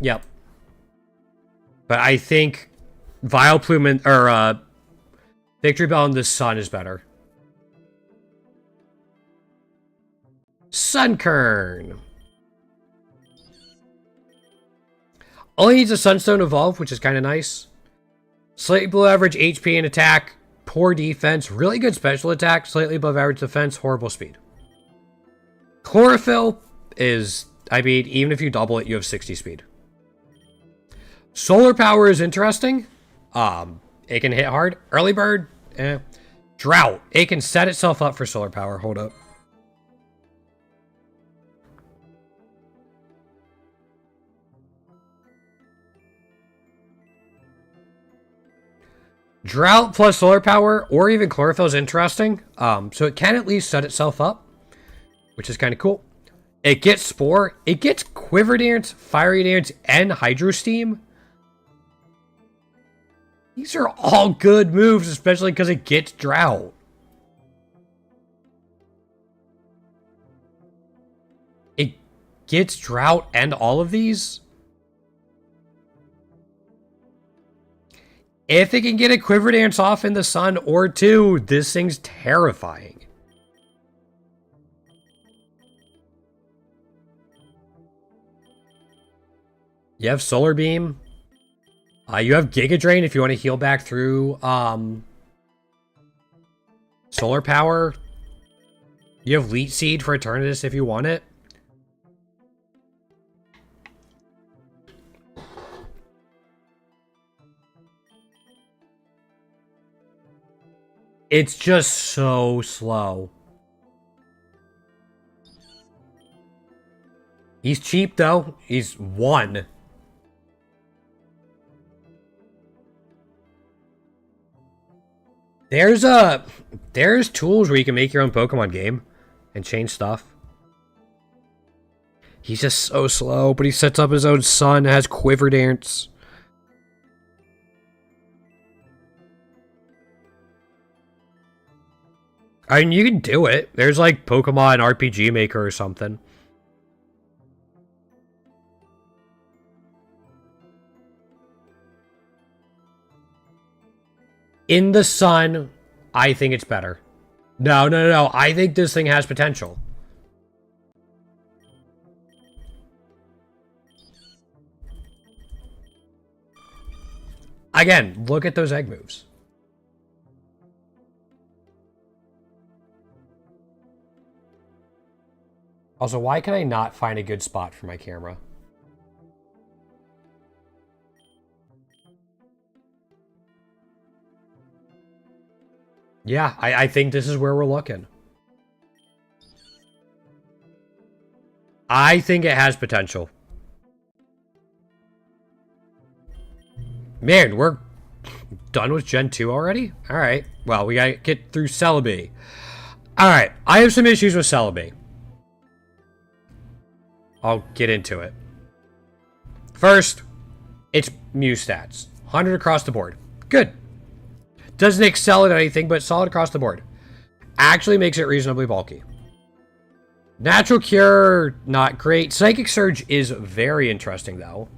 Yep. But I think Vileplume and, or, Victory Bell in the sun is better. Sunkern. Only needs a Sunstone Evolve, which is kind of nice. Slightly below average HP and attack. Poor defense. Really good special attack. Slightly above average defense. Horrible speed. Chlorophyll is, I mean, even if you double it, you have 60 speed. Solar Power is interesting. It can hit hard. Early Bird, Drought. It can set itself up for Solar Power. Hold up. Drought plus Solar Power, or even Chlorophyll is interesting. So it can at least set itself up, which is kind of cool. It gets Spore. It gets Quiver Dance, Fiery Dance, and Hydro Steam. These are all good moves, especially because it gets Drought. It gets Drought and all of these? If it can get a Quiver Dance off in the sun or two, this thing's terrifying. You have Solar Beam. You have Giga Drain if you want to heal back through Solar Power. You have Leech Seed for Eternatus if you want it. It's just so slow. He's cheap though. He's 1. There's tools where you can make your own Pokemon game and change stuff. He's just so slow, but he sets up his own sun, has Quiver Dance. I mean, you can do it. There's like Pokemon RPG Maker or something. In the sun, I think it's better. No. I think this thing has potential. Again, look at those egg moves. Also, why can I not find a good spot for my camera? Yeah, I think this is where we're looking. I think it has potential. Man, we're done with Gen 2 already? Alright. Well, we gotta get through Celebi. Alright, I have some issues with Celebi. I'll get into it. First, it's Mew stats. 100 across the board. Good. Doesn't excel at anything, but solid across the board. Actually makes it reasonably bulky. Natural Cure, not great. Psychic Surge is very interesting, though.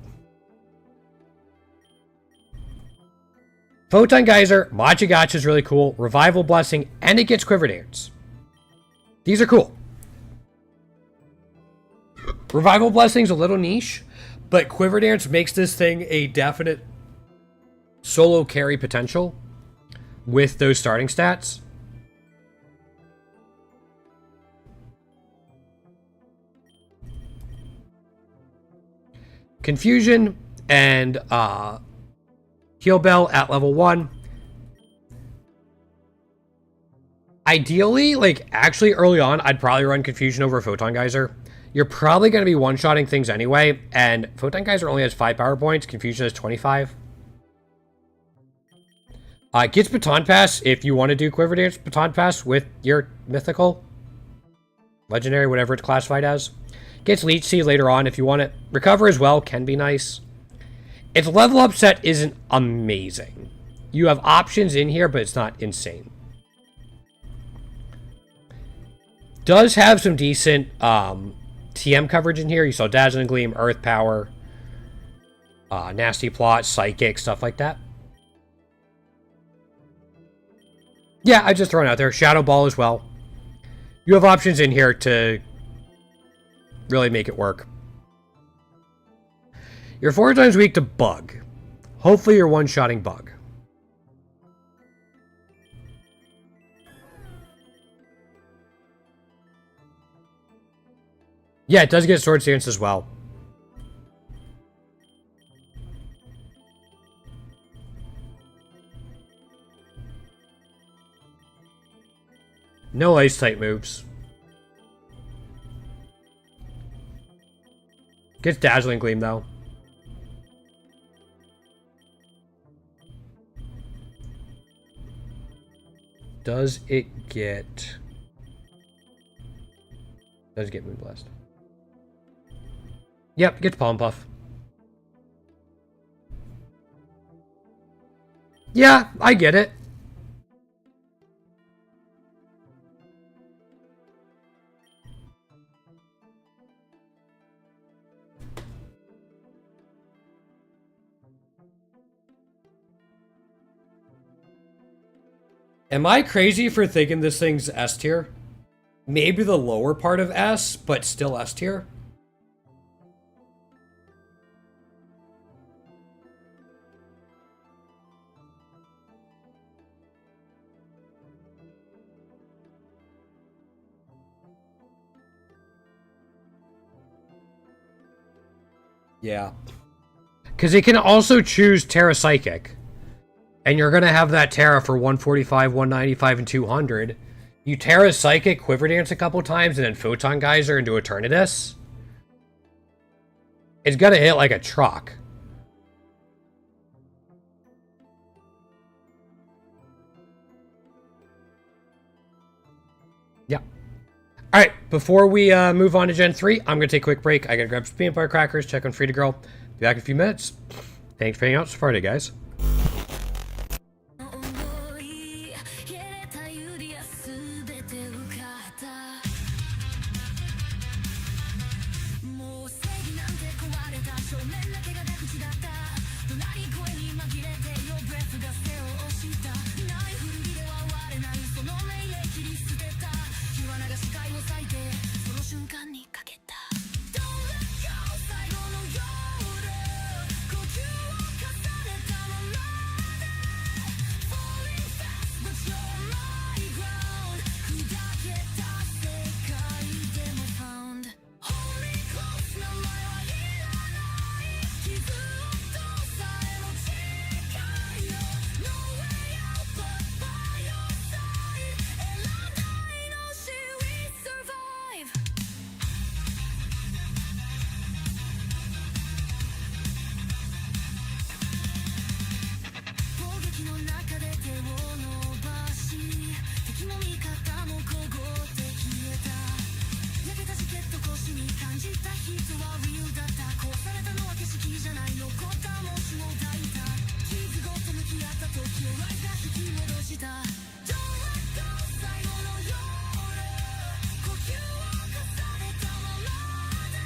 Photon Geyser, Machigacha is really cool. Revival Blessing, and it gets Quiver Dance. These are cool. Revival Blessing's a little niche, but Quiver Dance makes this thing a definite solo carry potential with those starting stats. Confusion and Heal Bell at level 1. Ideally, like, actually early on, I'd probably run Confusion over Photon Geyser. You're probably going to be one-shotting things anyway, and Photon Geyser only has 5 power points, Confusion has 25. Gets Baton Pass if you want to do Quiver Dance Baton Pass with your Mythical, Legendary, whatever it's classified as. Gets Leech Seed later on if you want it. Recover as well can be nice. Its level up set isn't amazing. You have options in here, but it's not insane. Does have some decent TM coverage in here. You saw Dazzling Gleam, Earth Power, Nasty Plot, Psychic, stuff like that. Yeah, I just thrown out there. Shadow Ball as well. You have options in here to really make it work. You're 4 times weak to Bug. Hopefully you're one-shotting Bug. Yeah, it does get Sword Stance as well. No Ice-type moves. Gets Dazzling Gleam, though. Does it get... Does it get Moonblast? Yep, gets Palm Puff. Yeah, I get it. Am I crazy for thinking this thing's S tier? Maybe the lower part of S, but still S tier? Yeah. Because it can also choose Terra Psychic. And you're going to have that Terra for 145, 195, and 200. You Terra Psychic, Quiver Dance a couple times, and then Photon Geyser into Eternatus. It's going to hit like a truck. Yeah. Alright, before we move on to Gen 3, I'm going to take a quick break. I got to grab some peanut butter crackers, check on Frida Girl. Be back in a few minutes. Thanks for hanging out so far today, guys. した Don't let go 最後の夜呼吸を重ねたままで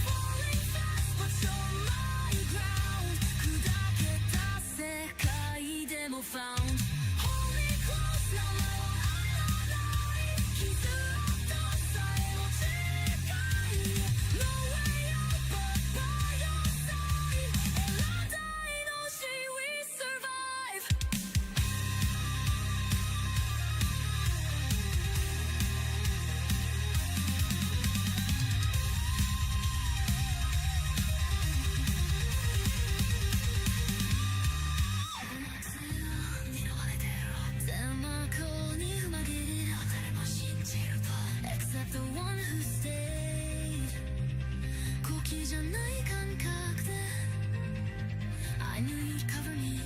Falling fast but you're my ground 砕けた世界でも found Hold me close 名前は離らない傷跡さえも近い No way out but by your side 選んだ命 we survive Except the one who stayed 好きじゃない感覚で I knew you'd cover me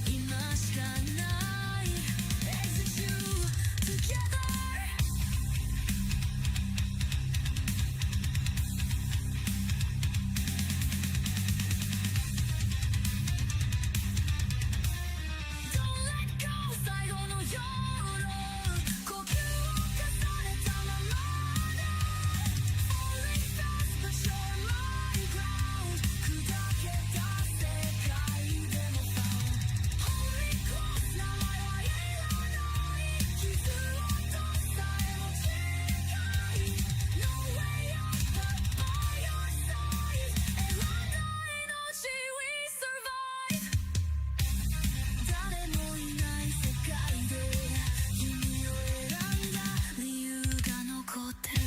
今しかない Exit you together Don't let go 最後の夜呼吸を重ねたままで Falling fast but you're my ground 砕けた世界でも found Hold me close 名前はいらない傷跡さえも近い No way out but by your side 選んだ命 we survive 誰もいない世界で君を選んだ理由が残ってる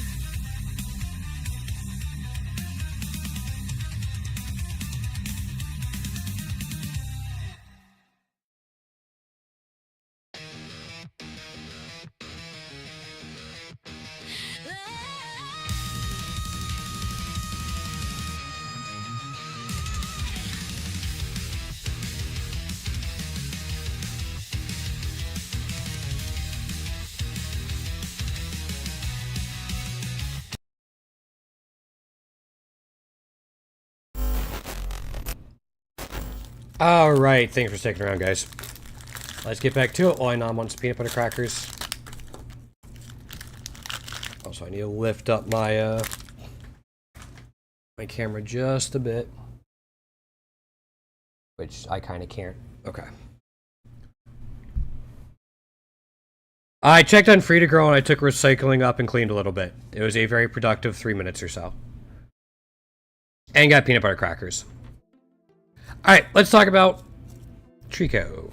Alright, thanks for sticking around, guys. Let's get back to it while I nom on some peanut butter crackers. Also, I need to lift up my, my camera just a bit. Which I kind of can't. Okay. I checked on Free to Grow and I took recycling up and cleaned a little bit. It was a very productive 3 minutes or so. And got peanut butter crackers. Alright, let's talk about Trico.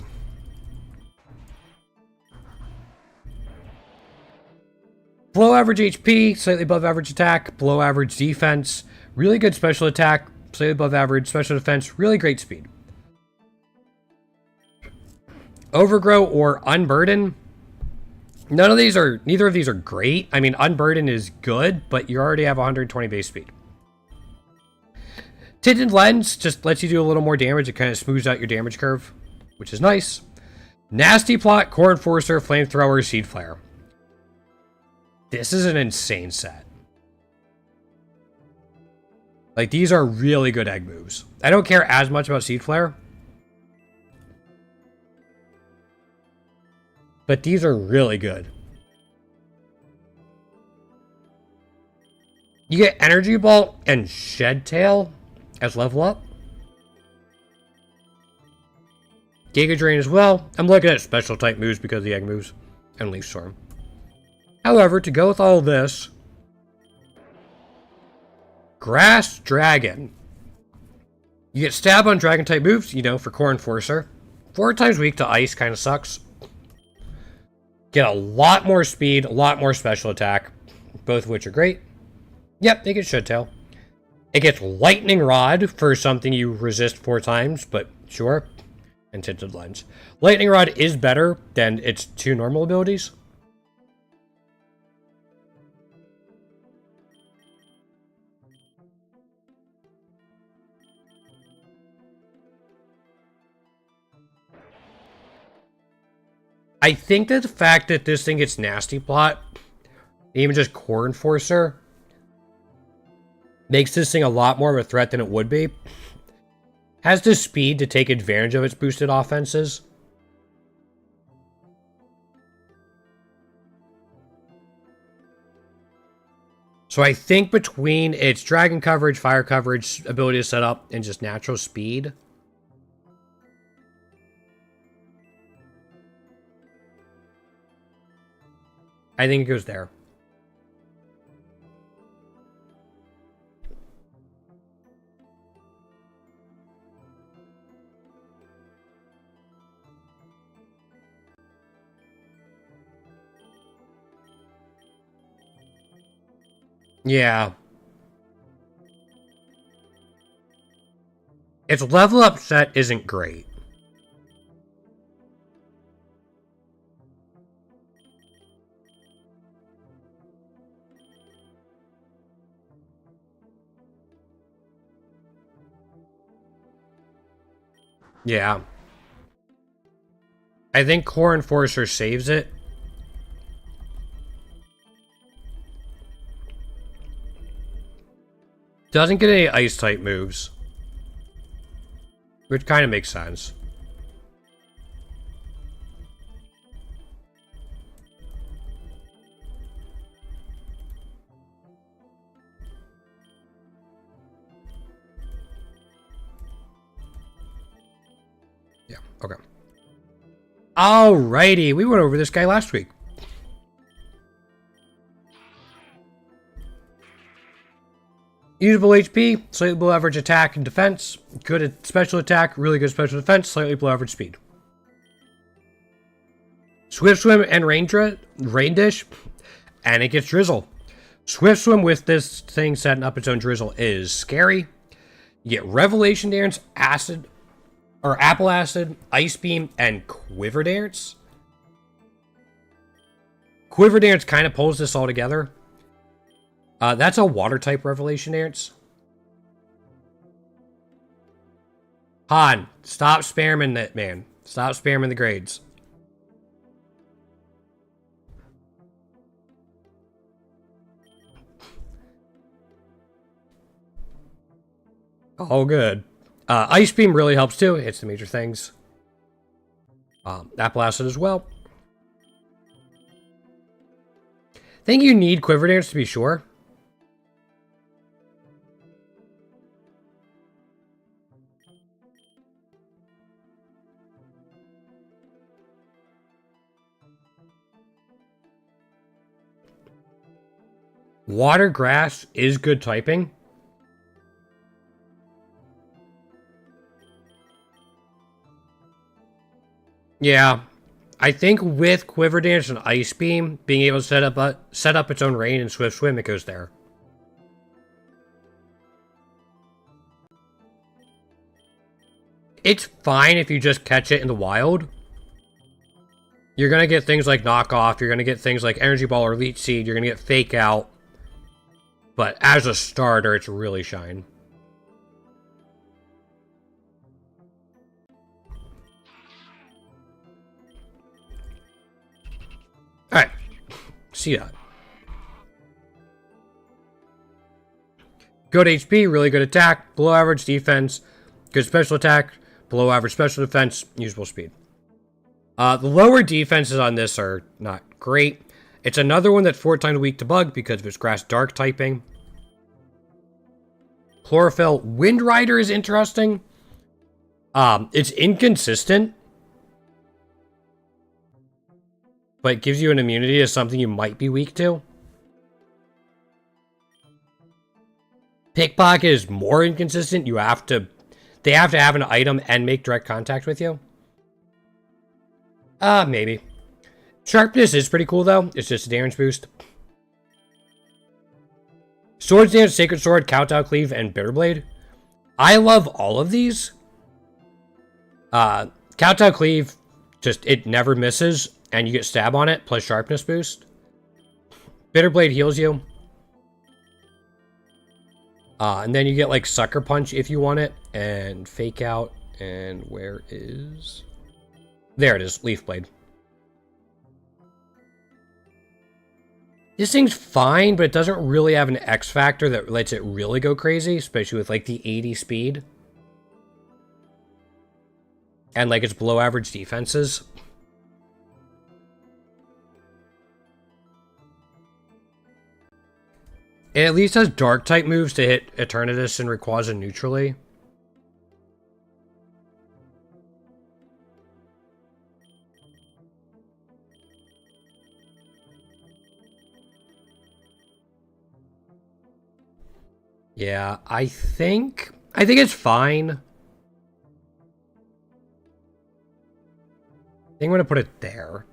Below average HP, slightly above average attack, below average defense, really good special attack, slightly above average special defense, really great speed. Overgrow or Unburden. Neither of these are great. I mean, Unburden is good, but you already have 120 base speed. Tinted Lens just lets you do a little more damage. It kind of smooths out your damage curve, which is nice. Nasty Plot, Core Enforcer, Flamethrower, Seed Flare. This is an insane set. Like, these are really good egg moves. I don't care as much about Seed Flare, but these are really good. You get Energy Ball and Shed Tail as level up. Giga Drain as well. I'm looking at special type moves because of the egg moves and Leaf Storm. However, to go with all this, Grass Dragon. You get Stab on Dragon type moves, you know, for Core Enforcer. 4 times weak to Ice kind of sucks. Get a lot more speed, a lot more special attack, both of which are great. Yep, they get Shed Tail. It gets Lightning Rod for something you resist 4 times, but sure. And Tinted Lens. Lightning Rod is better than its 2 normal abilities. I think that the fact that this thing gets Nasty Plot, even just Core Enforcer, makes this thing a lot more of a threat than it would be. Has the speed to take advantage of its boosted offenses. So I think between its dragon coverage, fire coverage, ability to set up, and just natural speed, I think it goes there. Yeah. Its level up set isn't great. Yeah. I think Core Enforcer saves it. Doesn't get any ice type moves, which kind of makes sense. Yeah, okay. Alrighty, we went over this guy last week. Usable HP, slightly below average attack and defense. Good at special attack, really good special defense, slightly below average speed. Swift Swim and Rain Dish, and it gets Drizzle. Swift Swim with this thing setting up its own Drizzle is scary. You get Revelation Dance, Acid, or Apple Acid, Ice Beam, and Quiver Dance. Quiver Dance kind of pulls this all together. That's a water type Revelation Dance. Han, stop spamming that, man. Stop spamming the grades. All good. Ice Beam really helps too. Hits the major things. Apple Acid as well. Think you need Quiver Dance to be sure. Water Grass is good typing. Yeah, I think with Quiver Dance and Ice Beam, being able to set up its own rain and Swift Swim, it goes there. It's fine if you just catch it in the wild. You're going to get things like Knockoff, you're going to get things like Energy Ball or Leech Seed, you're going to get Fake Out. But as a starter, it's really shine. Alright. See that. Good HP, really good attack, below average defense, good special attack, below average special defense, usable speed. The lower defenses on this are not great. It's another one that's 4 times weak to bug because of its grass dark typing. Chlorophyll. Wind Rider is interesting. It's inconsistent, but it gives you an immunity to something you might be weak to. Pickpocket is more inconsistent. They have to have an item and make direct contact with you. Maybe. Sharpness is pretty cool though. It's just a damage boost. Swords Dance, Sacred Sword, Kowtow Cleave, and Bitterblade. I love all of these. Kowtow Cleave, it never misses, and you get stab on it, plus sharpness boost. Bitterblade heals you. And then you get like Sucker Punch if you want it, and Fake Out, and where is... There it is, Leaf Blade. This thing's fine, but it doesn't really have an X factor that lets it really go crazy, especially with like the 80 speed. And like its below average defenses. It at least has dark type moves to hit Eternatus and Rayquaza neutrally. Yeah, I think it's fine. I think I'm gonna put it there.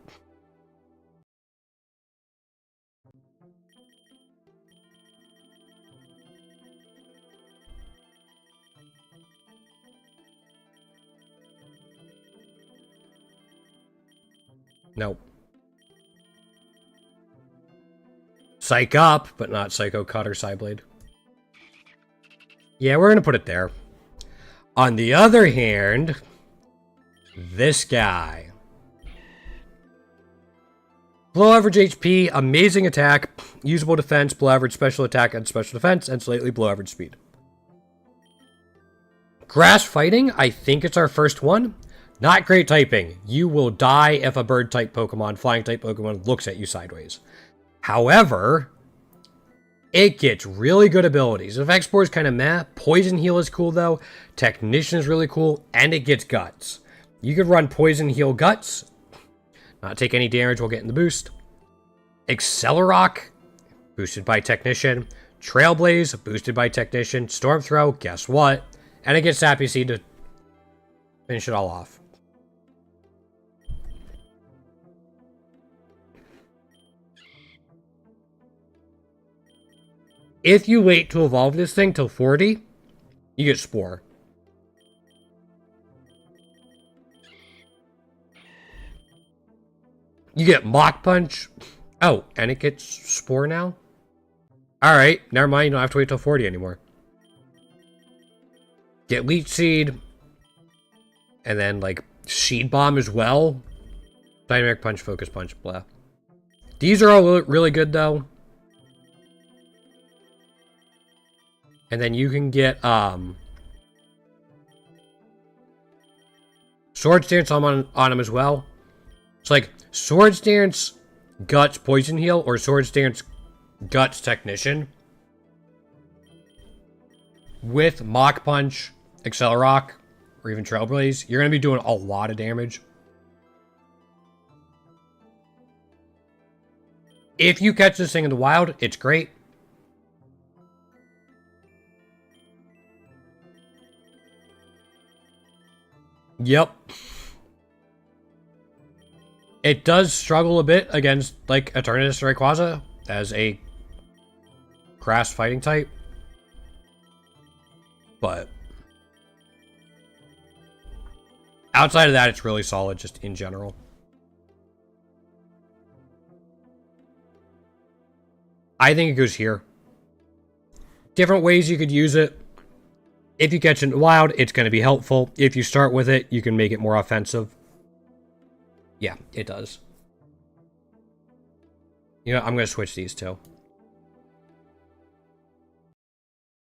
Nope. Psych up, but not Psycho Cut or Psyblade. Yeah, we're gonna put it there. On the other hand, this guy. Below average HP, amazing attack, usable defense, below average special attack and special defense, and slightly below average speed. Grass fighting, I think it's our first one. Not great typing. You will die if a bird type Pokemon, flying type Pokemon looks at you sideways. However, it gets really good abilities. Effect Spore is kind of meh. Poison Heal is cool though. Technician is really cool, and it gets Guts. You could run Poison Heal Guts, not take any damage while getting the boost. Accelerock, boosted by Technician. Trailblaze, boosted by Technician. Storm Throw, guess what? And it gets Sappy Seed to finish it all off. If you wait to evolve this thing till 40, you get Spore. You get Mach Punch. Oh, and it gets Spore now? Alright, never mind. You don't have to wait till 40 anymore. Get Leech Seed. And then, like, Seed Bomb as well. Dynamic Punch, Focus Punch, blah. These are all really good, though. And then you can get, Swords Dance on him as well. It's like, Swords Dance, Guts, Poison Heal, or Swords Dance, Guts, Technician. With Mach Punch, Accelerock, or even Trailblaze, you're going to be doing a lot of damage. If you catch this thing in the wild, it's great. Yep. It does struggle a bit against, like, Eternatus or Rayquaza as a grass fighting type. But outside of that, it's really solid just in general. I think it goes here. Different ways you could use it. If you catch it in the wild, it's going to be helpful. If you start with it, you can make it more offensive. Yeah, it does. You know, I'm going to switch these two.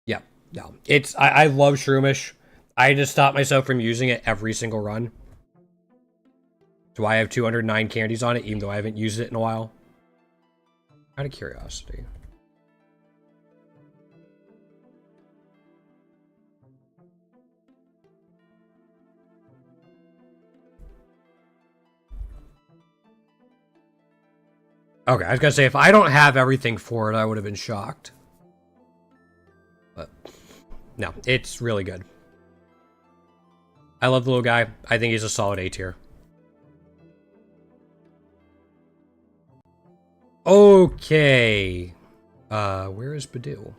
Yeah, no. It's, I love Shroomish. I just stopped myself from using it every single run. So I have 209 candies on it, even though I haven't used it in a while. Out of curiosity. Okay, I was gonna say, if I don't have everything for it, I would have been shocked. But, no, it's really good. I love the little guy. I think he's a solid A tier. Okay. Where is Badoo?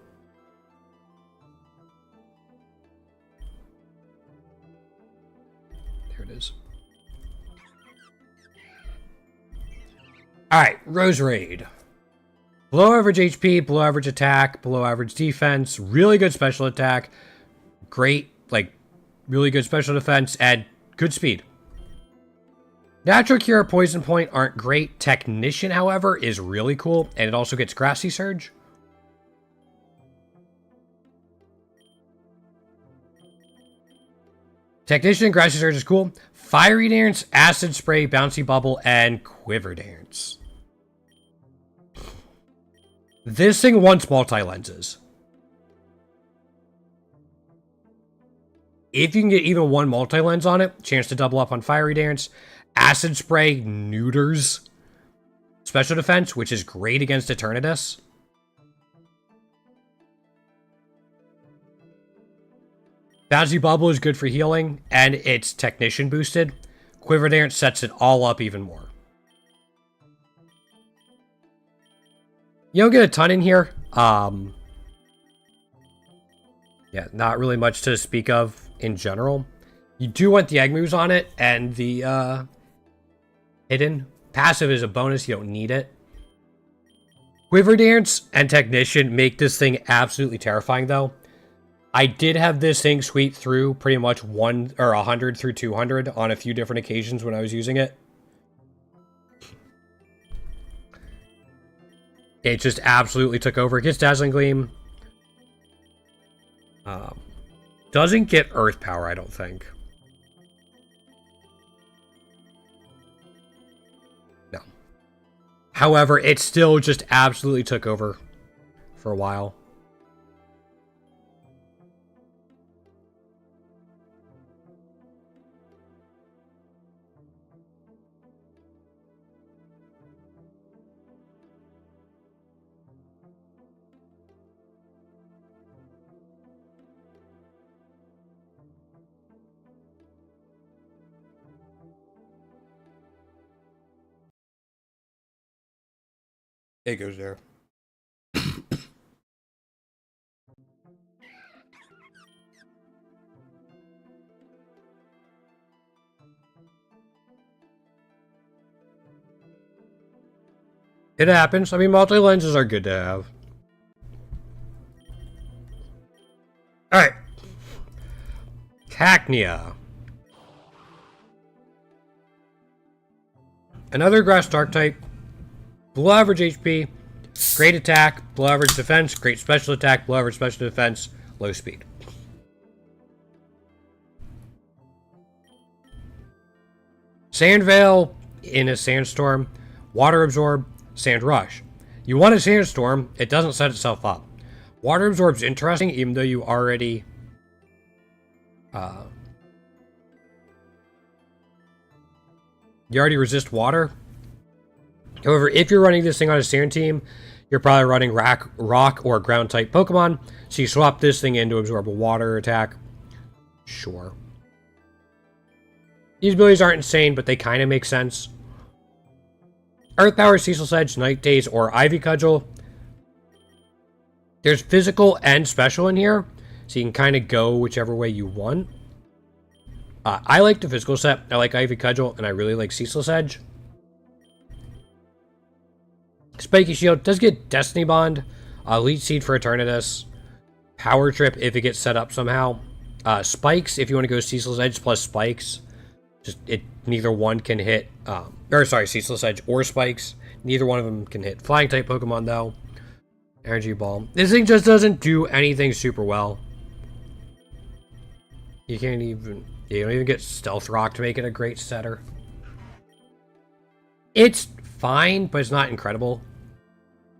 There it is. Alright, Roserade. Below average HP, below average attack, below average defense, really good special attack, great, like, really good special defense, and good speed. Natural Cure, Poison Point aren't great. Technician, however, is really cool, and it also gets Grassy Surge. Technician and Grassy Surge is cool. Fiery Dance, Acid Spray, Bouncy Bubble, and Quiver Dance. This thing wants multi-lenses. If you can get even one multi-lens on it, chance to double up on Fiery Dance. Acid Spray neuters special defense, which is great against Eternatus. Bouncy Bubble is good for healing, and it's Technician boosted. Quiver Dance sets it all up even more. You don't get a ton in here. Yeah, not really much to speak of in general. You do want the egg moves on it, and the hidden. Passive is a bonus, you don't need it. Quiver Dance and Technician make this thing absolutely terrifying, though. I did have this thing sweep through pretty much 100 through 200 on a few different occasions when I was using it. It just absolutely took over. It gets Dazzling Gleam. Doesn't get Earth Power, I don't think. No. However, it still just absolutely took over for a while. It goes there. It happens. I mean, multi-lenses are good to have. Alright. Cacnea. Another grass dark type. Below average HP, great attack, below average defense, great special attack, below average special defense, low speed. Sand Veil in a Sandstorm, Water Absorb, Sand Rush. You want a Sandstorm, it doesn't set itself up. Water Absorb's interesting, even though you already... you already resist water. However, if you're running this thing on a Sand team, you're probably running rock or ground type Pokemon. So you swap this thing in to absorb a water attack. Sure. These abilities aren't insane, but they kind of make sense. Earth Power, Cecil Sedge, Night Daze, or Ivy Cudgel. There's physical and special in here, so you can kind of go whichever way you want. I like the physical set. I like Ivy Cudgel, and I really like Cecil Sedge. Spiky Shield does get Destiny Bond, Leech Seed for Eternatus, Power Trip if it gets set up somehow, Spikes if you want to go Cecil's Edge plus Spikes. Just neither one can hit, Cecil's Edge or Spikes. Neither one of them can hit Flying type Pokemon though. Energy Ball. This thing just doesn't do anything super well. You don't even get Stealth Rock to make it a great setter. It's fine, but it's not incredible.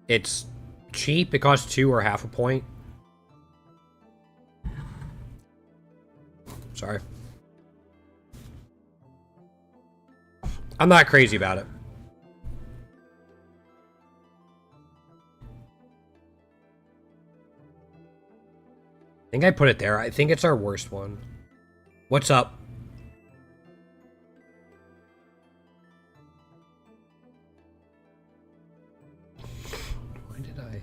It's cheap. It costs 2 or half a point. Sorry. I'm not crazy about it. I think I put it there. I think it's our worst one. What's up? Why did I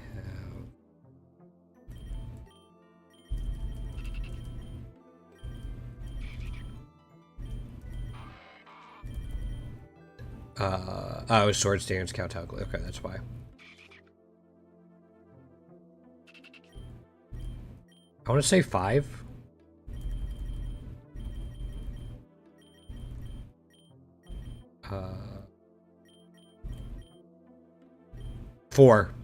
have... oh, Swords Dance, Kowtow. Okay, that's why. I want to say 5. Four.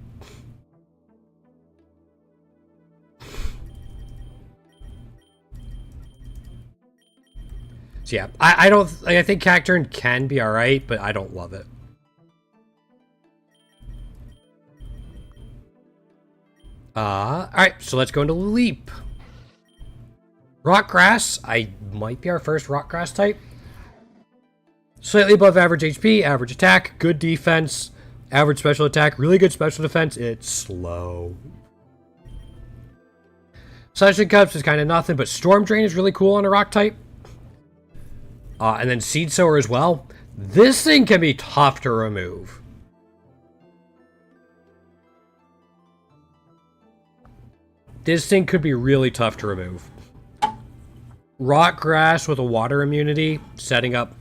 So yeah, I don't. I think Cacturn can be all right, but I don't love it. Alright, so let's go into Leap. Rock Grass, might be our first Rock Grass type. Slightly above average HP, average attack, good defense, average special attack, really good special defense. It's slow. Suction Cups is kind of nothing, but Storm Drain is really cool on a rock type. And then Seed Sower as well. This thing can be tough to remove. This thing could be really tough to remove. Rock Grass with a water immunity, setting up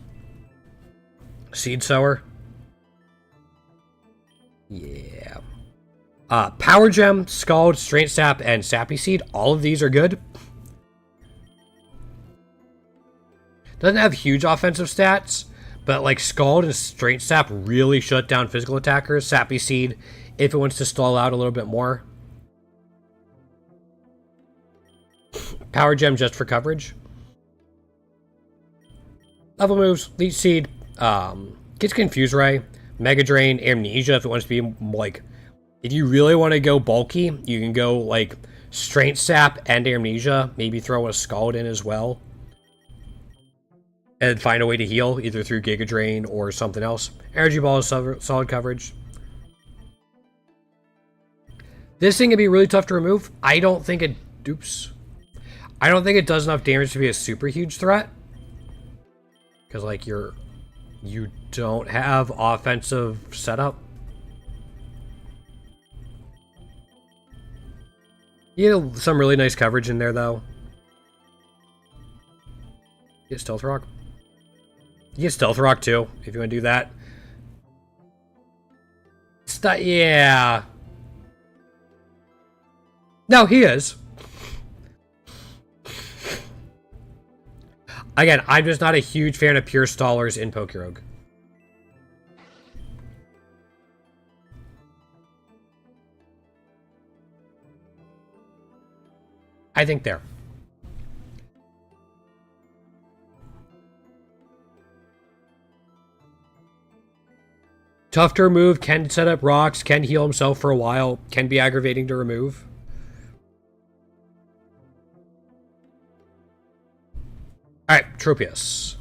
Seed Sower. Yeah. Power Gem, Scald, Strength Sap, and Sappy Seed. All of these are good. Doesn't have huge offensive stats, but like Scald and Strength Sap really shut down physical attackers. Sappy Seed, if it wants to stall out a little bit more. Power Gem just for coverage. Level moves, Leech Seed, gets Confuse Ray, Mega Drain, Amnesia if it wants to be like, if you really want to go bulky, you can go like Strength Sap and Amnesia, maybe throw a Scald in as well. And find a way to heal, either through Giga Drain or something else. Energy Ball is solid coverage. This thing can be really tough to remove. I don't think it does enough damage to be a super huge threat. Because like you don't have offensive setup. You get some really nice coverage in there though. You get Stealth Rock. You get Stealth Rock too, if you want to do that. Yeah. No, he is. Again, I'm just not a huge fan of pure stallers in Pokerogue. I think there. Tough to remove, can set up rocks, can heal himself for a while, can be aggravating to remove. Alright, Tropius.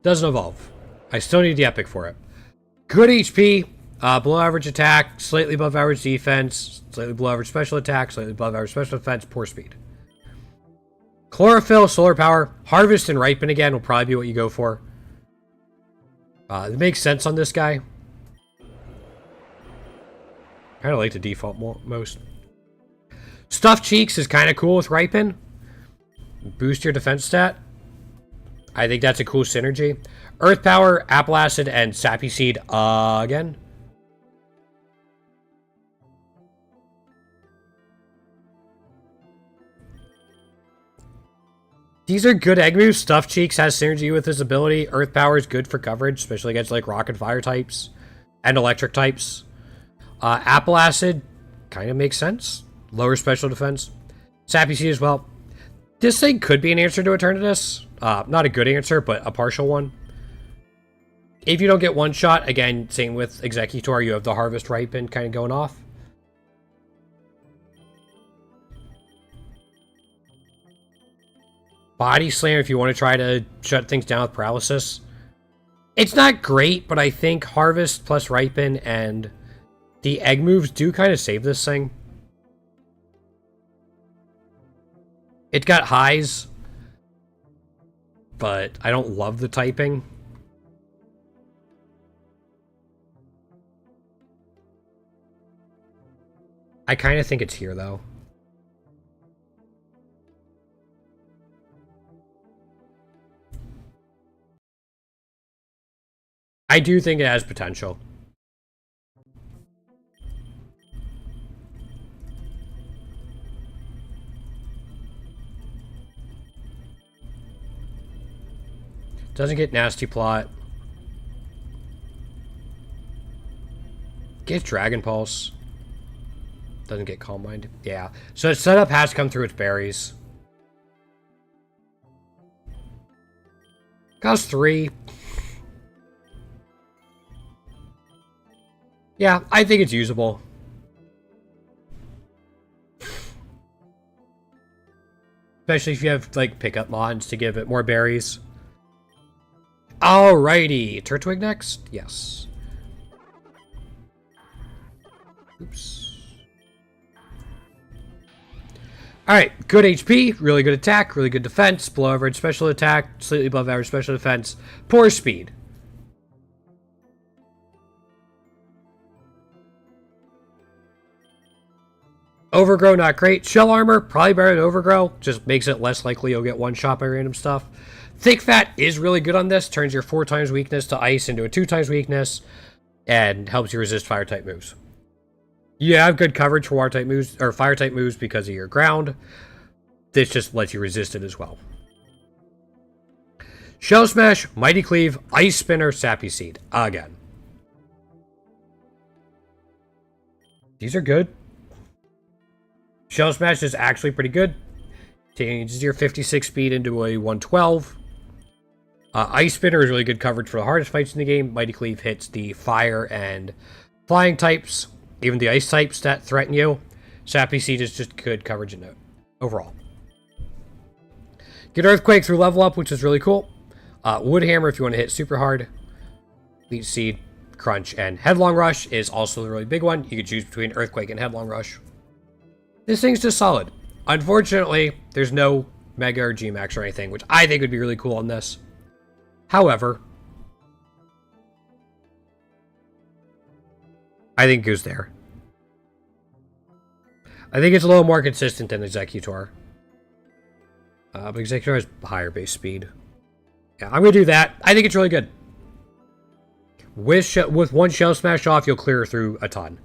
Doesn't evolve. I still need the epic for it. Good HP, below average attack, slightly above average defense, slightly below average special attack, slightly above average special defense, poor speed. Chlorophyll, Solar Power, Harvest and Ripen again will probably be what you go for. It makes sense on this guy. Kind of like the default most. Stuffed Cheeks is kind of cool with Ripen. Boost your defense stat. I think that's a cool synergy. Earth Power, Apple Acid, and Sappy Seed again. These are good egg moves. Stuffed Cheeks has synergy with his ability. Earth Power is good for coverage, especially against like rock and fire types and electric types. Apple Acid kind of makes sense. Lower special defense. Sappy Seed as well. This thing could be an answer to Eternatus. Not a good answer, but a partial one. If you don't get one shot, again, same with Executor, you have the Harvest Ripen kind of going off. Body Slam if you want to try to shut things down with paralysis. It's not great, but I think Harvest plus Ripen and the egg moves do kind of save this thing. It got highs, but I don't love the typing. I kind of think it's here, though. I do think it has potential. Doesn't get Nasty Plot. Gets Dragon Pulse. Doesn't get Calm Mind. Yeah. So its setup has to come through its berries. Costs 3. Yeah, I think it's usable. Especially if you have, like, pickup mons to give it more berries. Alrighty. Turtwig next? Yes. Oops. Alright, good HP, really good attack, really good defense, below average special attack, slightly above average special defense, poor speed. Overgrow, not great. Shell armor, probably better than Overgrow, just makes it less likely you'll get one shot by random stuff. Thick Fat is really good on this, turns your 4 times weakness to ice into a 2 times weakness, and helps you resist fire type moves. You have good coverage for water type moves, or fire type moves because of your ground. This just lets you resist it as well. Shell Smash, Mighty Cleave, Ice Spinner, Sappy Seed. Again. These are good. Shell Smash is actually pretty good. Changes your 56 speed into a 112. Ice Spinner is really good coverage for the hardest fights in the game. Mighty Cleave hits the fire and flying types, even the ice types that threaten you. Sappy Seed is just good coverage in it overall. Get Earthquake through level up, which is really cool. Wood Hammer if you want to hit super hard. Leech Seed, Crunch, and Headlong Rush is also a really big one. You can choose between Earthquake and Headlong Rush. This thing's just solid. Unfortunately, there's no Mega or G-Max or anything, which I think would be really cool on this. However, I think it goes there. I think it's a little more consistent than Executor. But Executor has higher base speed. Yeah, I'm going to do that. I think it's really good. With one Shell Smash off, you'll clear through a ton.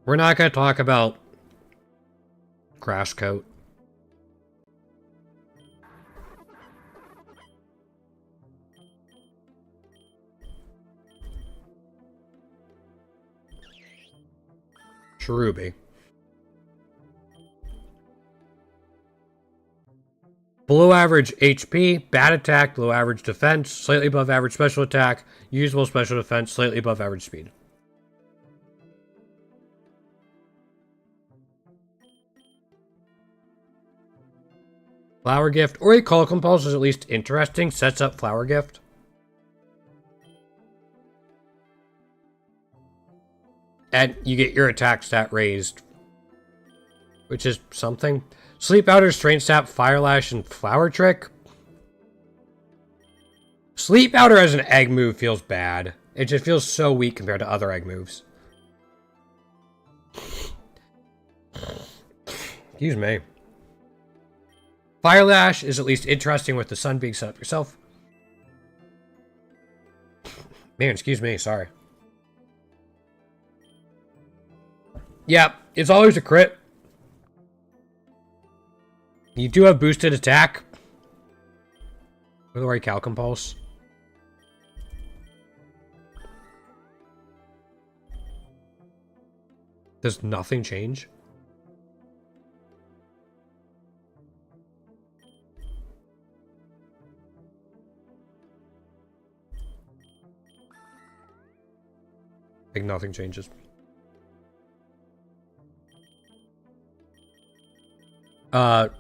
We're not going to talk about Grass Coat. Cherubi. Below average HP, bad attack, below average defense, slightly above average special attack, usable special defense, slightly above average speed. Flower Gift, or a Call Compulse is at least interesting, sets up Flower Gift. And you get your attack stat raised, which is something. Sleep Powder, Strain Sap, Fire Lash, and Flower Trick. Sleep Powder as an egg move feels bad. It just feels so weak compared to other egg moves. Excuse me. Fire Lash is at least interesting with the sun being set up yourself. Man, excuse me, sorry. Yeah, it's always a crit. You do have boosted attack with the right Cal Compulse. Does nothing change? Like nothing changes. Power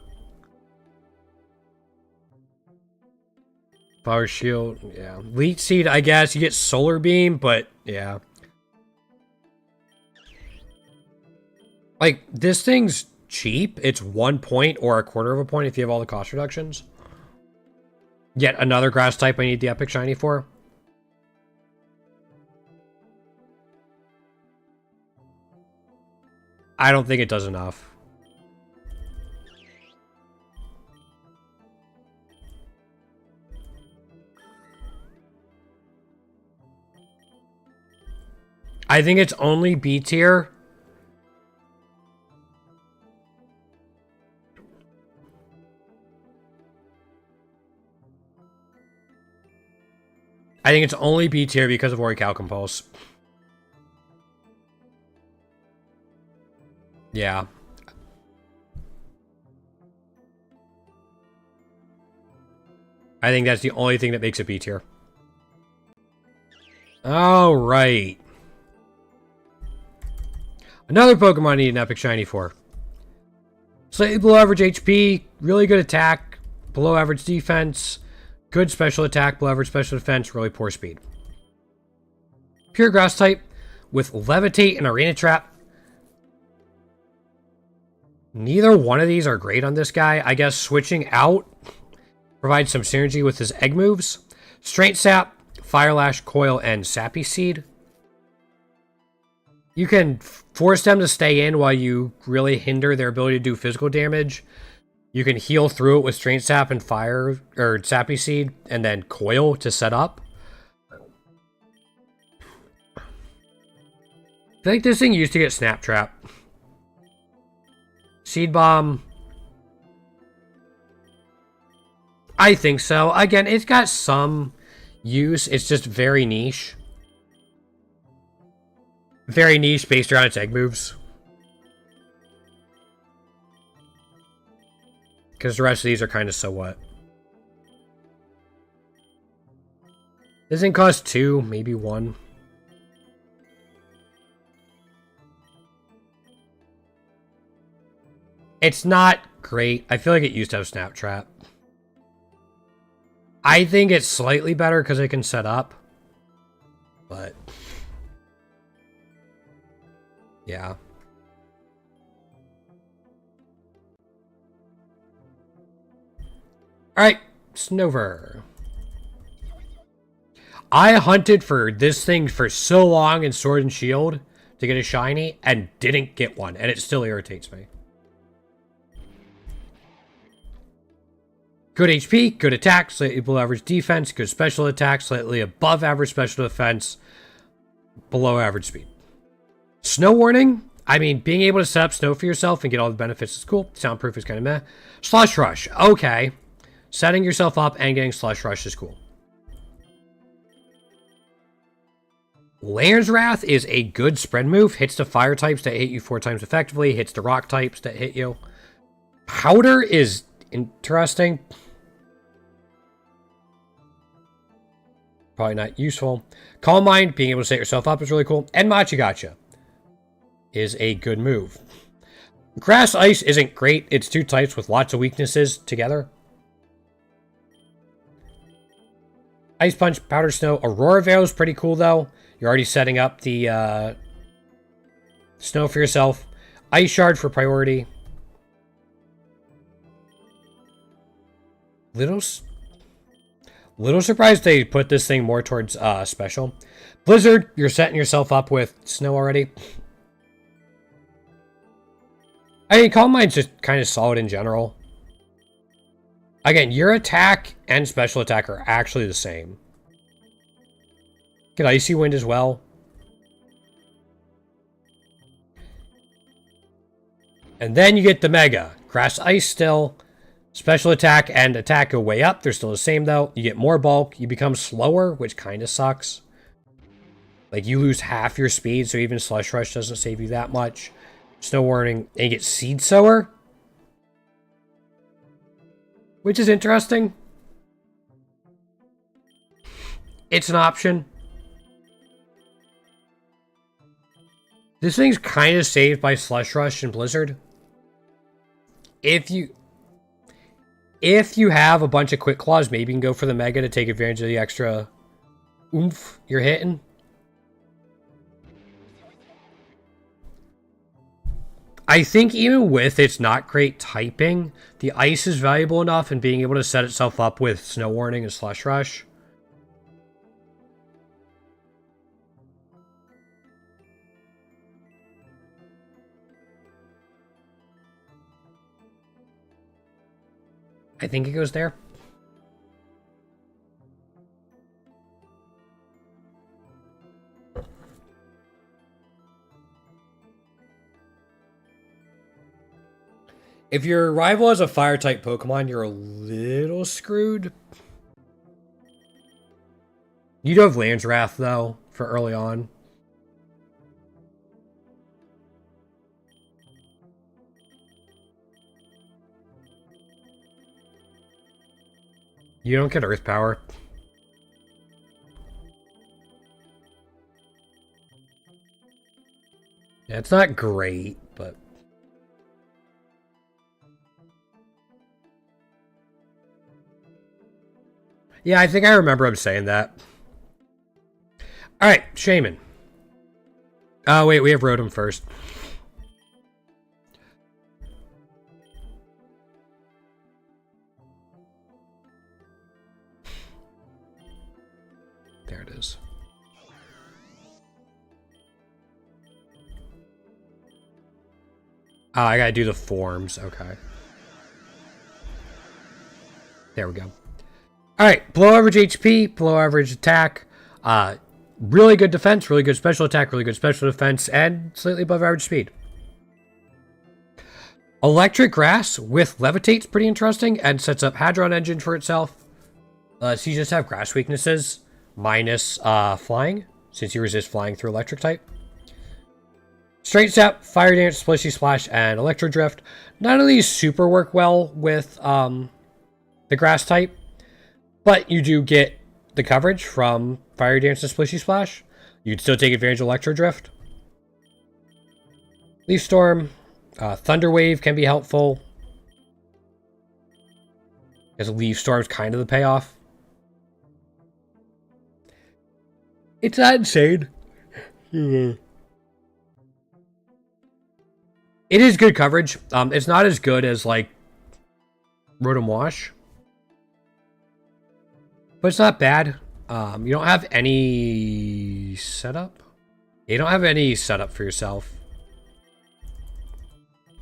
Shield, yeah. Leech Seed, I guess. You get Solar Beam, but yeah. Like, this thing's cheap. It's 1 point or a quarter of a point if you have all the cost reductions. Yet another grass type I need the Epic Shiny for. I don't think it does enough. I think it's only B tier. I think it's only B tier because of Orical Compulse. Yeah. I think that's the only thing that makes it B tier. Alright. Another Pokemon I need an Epic Shiny for. Slightly below average HP, really good attack, below average defense, good special attack, below average special defense, really poor speed. Pure Grass type with Levitate and Arena Trap. Neither one of these are great on this guy. I guess switching out provides some synergy with his egg moves. Strength Sap, Fire Lash, Coil, and Sappy Seed. You can force them to stay in while you really hinder their ability to do physical damage. You can heal through it with Strength Sap and Fire or Sappy Seed, and then Coil to set up. I feel like this thing used to get Snap Trap. Seed Bomb. I think so. Again, it's got some use. It's just very niche. Very niche based around its egg moves. Because the rest of these are kind of so what. Doesn't cost 2, maybe 1. It's not great. I feel like it used to have Snap Trap. I think it's slightly better because it can set up. But yeah. Alright, Snover. I hunted for this thing for so long in Sword and Shield to get a shiny and didn't get one, and it still irritates me. Good HP, good attack, slightly below average defense, good special attack, slightly above average special defense, below average speed. Snow Warning, I mean, being able to set up snow for yourself and get all the benefits is cool. Soundproof is kind of meh. Slush Rush, okay. Setting yourself up and getting Slush Rush is cool. Laird's Wrath is a good spread move. Hits the fire types that hit you 4 times effectively. Hits the rock types that hit you. Powder is interesting. Probably not useful. Calm Mind, being able to set yourself up is really cool. And Machigacha is a good move. Grass Ice isn't great. It's 2 types with lots of weaknesses together. Ice Punch, Powder Snow. Aurora Veil is pretty cool, though. You're already setting up the snow for yourself. Ice Shard for priority. Little surprised they put this thing more towards special. Blizzard, you're setting yourself up with snow already. I mean, Calm Mind's just kind of solid in general. Again, your attack and special attack are actually the same. Get Icy Wind as well. And then you get the Mega. Grass Ice still. Special attack and attack go way up. They're still the same, though. You get more bulk. You become slower, which kind of sucks. Like, you lose half your speed, so even Slush Rush doesn't save you that much. Snow Warning. And you get Seed Sower, which is interesting. It's an option. This thing's kind of saved by Slush Rush and Blizzard. If you have a bunch of Quick Claws, maybe you can go for the Mega to take advantage of the extra oomph you're hitting. I think even with its not great typing, the Ice is valuable enough in being able to set itself up with Snow Warning and Slush Rush. I think it goes there. If your rival is a fire-type Pokemon, you're a little screwed. You do have Laird's Wrath, though, for early on. You don't get earth power. Yeah, it's not great, but... Yeah, I think I remember him saying that. Alright, Shaman. Oh, wait, we have Rotom first. There it is. Oh, I gotta do the forms. Okay. There we go. Alright, below average HP, below average attack. Really good defense, really good special attack, really good special defense, and slightly above average speed. Electric Grass with Levitate's pretty interesting and sets up Hadron Engine for itself. So you just have grass weaknesses minus flying, since you resist flying through electric type. Straight Step, Fire Dance, Splishy Splash, and Electro Drift. None of these super work well with the grass type, but you do get the coverage from Fire Dance and Splishy Splash. You'd still take advantage of Electro Drift. Leaf Storm, Thunder Wave can be helpful, because Leaf Storm's kind of the payoff. It's not insane. It is good coverage. It's not as good as, like, Rotom Wash, but it's not bad. You don't have any setup? You don't have any setup for yourself.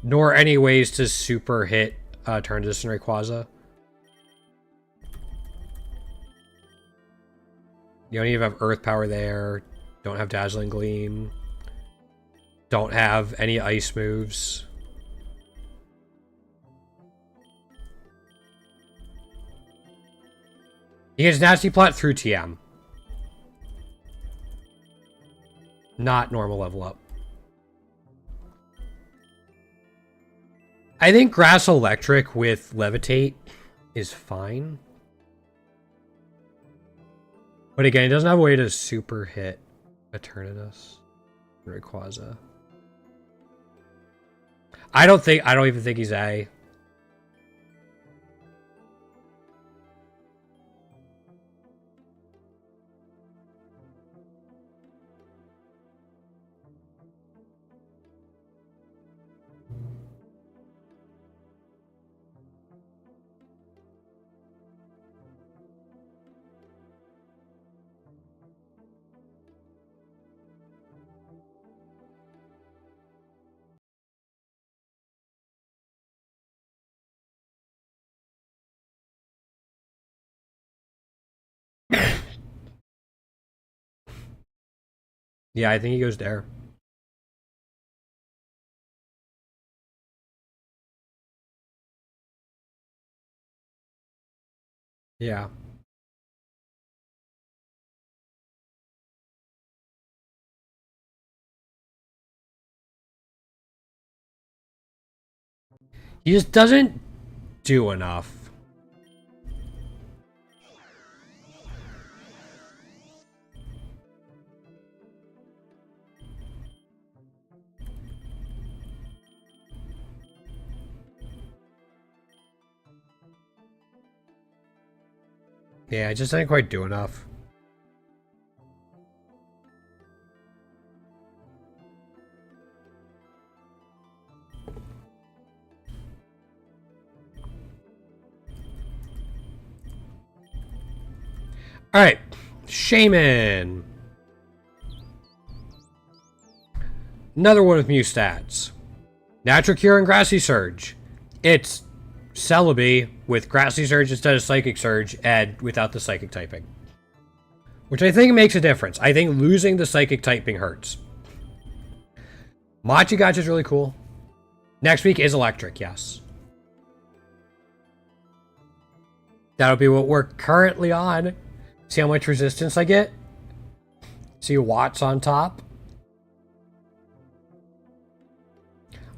Nor any ways to super hit turn resistant Rayquaza. You don't even have Earth Power there. Don't have Dazzling Gleam. Don't have any ice moves. He gets Nasty Plot through TM. Not normal level up. I think Grass Electric with Levitate is fine. But again, it doesn't have a way to super hit Eternatus, Rayquaza. I don't even think he's A. Yeah, I think he goes there. Yeah. He just doesn't do enough. Yeah, I just didn't quite do enough. Alright, Shaman. Another one with Mew stats. Natural Cure and Grassy Surge. It's Celebi with Grassy Surge instead of Psychic Surge and without the Psychic typing. Which I think makes a difference. I think losing the Psychic typing hurts. Machigacha is really cool. Next week is Electric, yes. That'll be what we're currently on. See how much resistance I get? See watts on top?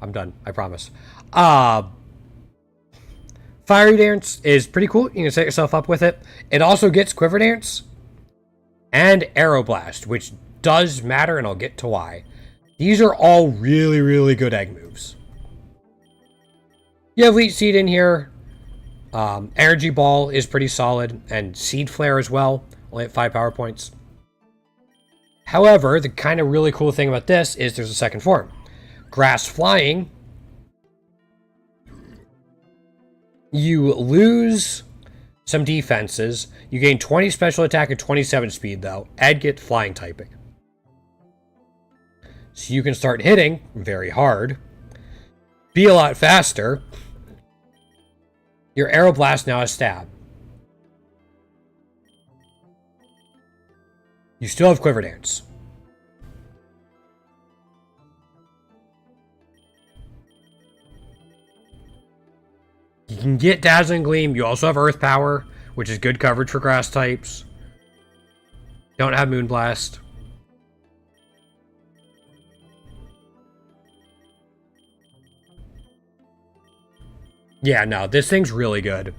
I'm done, I promise. Fiery Dance is pretty cool. You can set yourself up with it. It also gets Quiver Dance and Aeroblast, which does matter, and I'll get to why. These are all really, really good egg moves. You have Leech Seed in here. Energy Ball is pretty solid, and Seed Flare as well, only at 5 power points. However, the kind of really cool thing about this is there's a second form. Grass Flying. You lose some defenses. You gain 20 special attack and 27 speed, though, and get flying typing. So you can start hitting very hard, be a lot faster. Your Aeroblast now has Stab. You still have Quiver Dance. You can get Dazzling Gleam. You also have Earth Power, which is good coverage for grass types. Don't have Moonblast. Yeah, no, this thing's really good.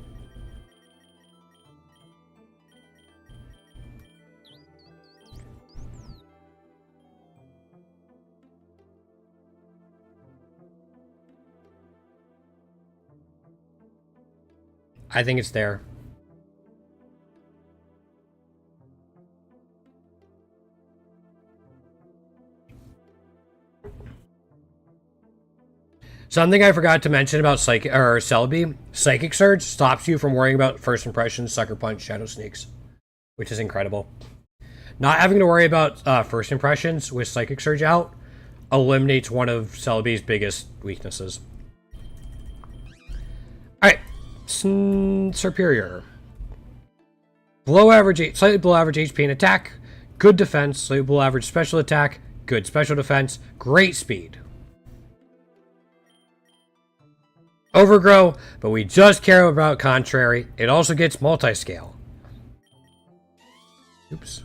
I think it's there. Something I forgot to mention about Celebi, Psychic Surge stops you from worrying about First Impressions, Sucker Punch, Shadow Sneaks, which is incredible. Not having to worry about First Impressions with Psychic Surge out eliminates one of Celebi's biggest weaknesses. Alright, Superior. Slightly below average HP and attack, good defense, slightly below average special attack, good special defense, great speed. Overgrow, but we just care about Contrary. It also gets multi-scale. Oops.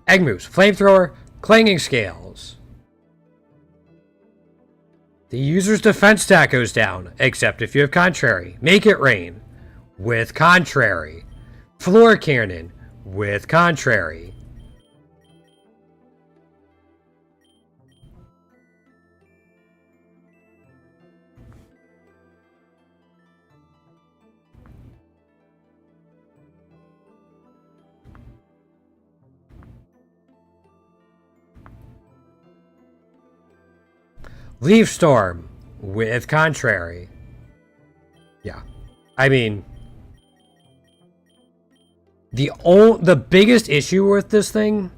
Egg moves. Flamethrower, Clanging Scales. The user's defense stat goes down, except if you have Contrary. Make It Rain, with Contrary. Floor Cannon, with Contrary. Leaf Storm with Contrary. Yeah. I mean, the biggest issue with this thing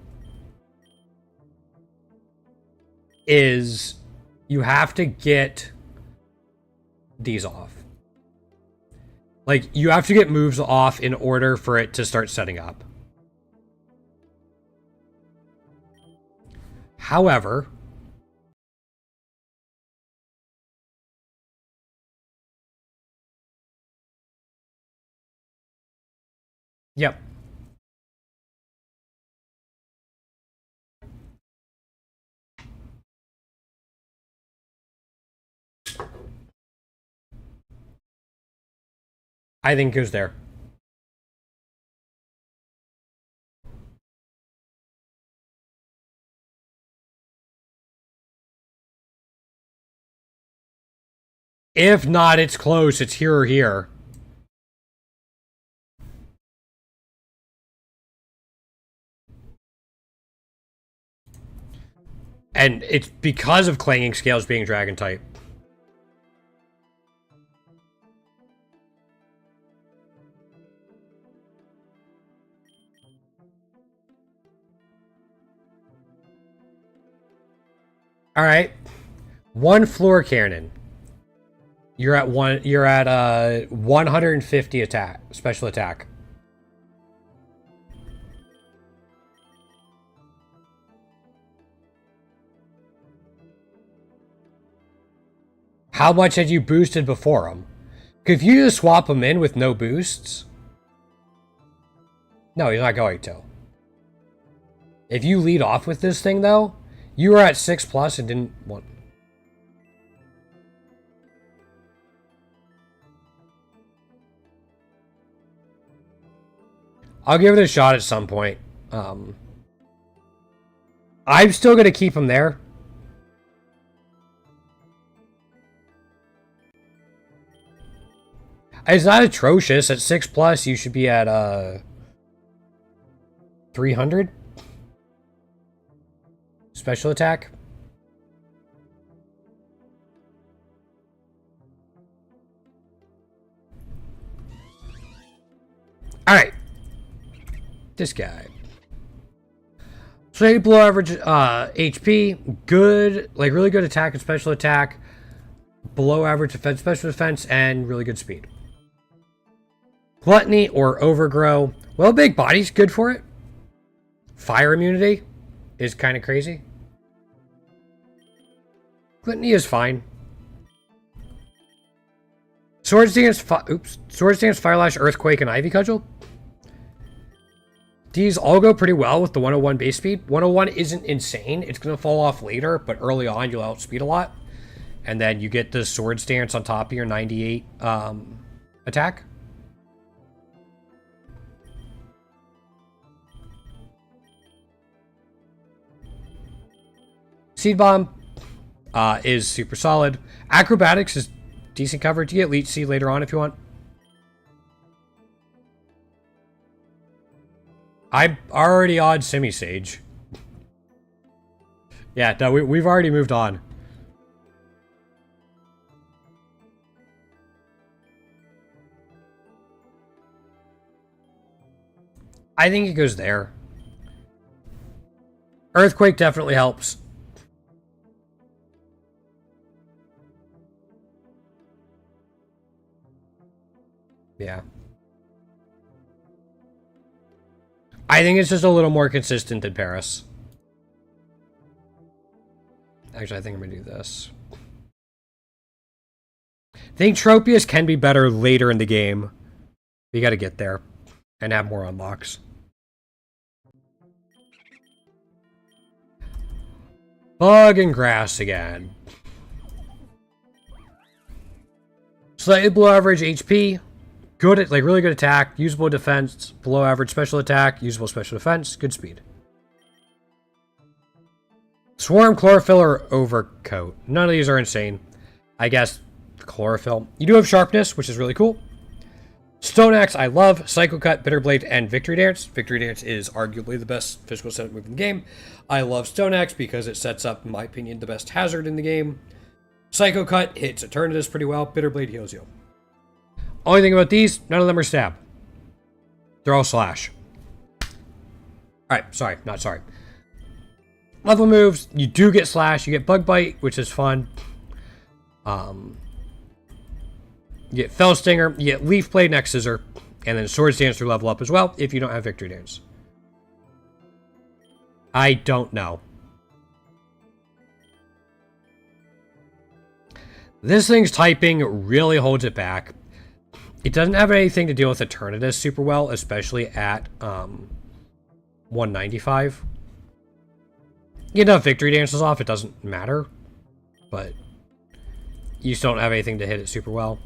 is you have to get these off. Like, you have to get moves off in order for it to start setting up. However, yep. I think it goes there. If not, it's close. It's here or here. And it's because of Clanging Scales being Dragon type. Alright. One Floor Cannon. You're at 150 attack, special attack. How much had you boosted before him? If you just swap him in with no boosts... No, he's not going to. If you lead off with this thing, though, you were at 6+ and didn't want... I'll give it a shot at some point. I'm still going to keep him there. It's not atrocious. At 6+, you should be at 300 special attack. Alright. This guy. Slightly below average HP. Good, like really good attack and special attack. Below average defense, special defense, and really good speed. Gluttony or Overgrow. Well, big body's good for it. Fire immunity is kind of crazy. Gluttony is fine. Swords Dance, Swords Dance, Firelash, Earthquake, and Ivy Cudgel. These all go pretty well with the 101 base speed. 101 isn't insane. It's going to fall off later, but early on you'll outspeed a lot. And then you get the Swords Dance on top of your 98 attack. Seed Bomb is super solid. Acrobatics is decent coverage. You get Leech Seed later on if you want. I'm already on Semi-Sage. Yeah, no, we've already moved on. I think it goes there. Earthquake definitely helps. Yeah. I think it's just a little more consistent than Paris. Actually, I think I'm going to do this. I think Tropius can be better later in the game. You got to get there and have more unlocks. Bug and Grass again. Slightly below average HP. Good at, like, really good attack, usable defense, below average special attack, usable special defense, good speed. Swarm, Chlorophyll, or Overcoat. None of these are insane. I guess Chlorophyll. You do have Sharpness, which is really cool. Stone Axe, I love. Psycho Cut, Bitter Blade, and Victory Dance. Victory Dance is arguably the best physical set move in the game. I love Stone Axe because it sets up, in my opinion, the best hazard in the game. Psycho Cut hits Eternatus pretty well. Bitter Blade heals you. Only thing about these, none of them are stab. They're all slash. Alright, sorry, not sorry. Level moves, you do get slash, you get bug bite, which is fun. You get Fell Stinger, you get Leaf Blade, Next Scissor, and then Swords Dance to level up as well if you don't have Victory Dance. I don't know. This thing's typing really holds it back. It doesn't have anything to deal with Eternatus super well, especially at 195. You know, if Victory Dances off, it doesn't matter. But you just don't have anything to hit it super well.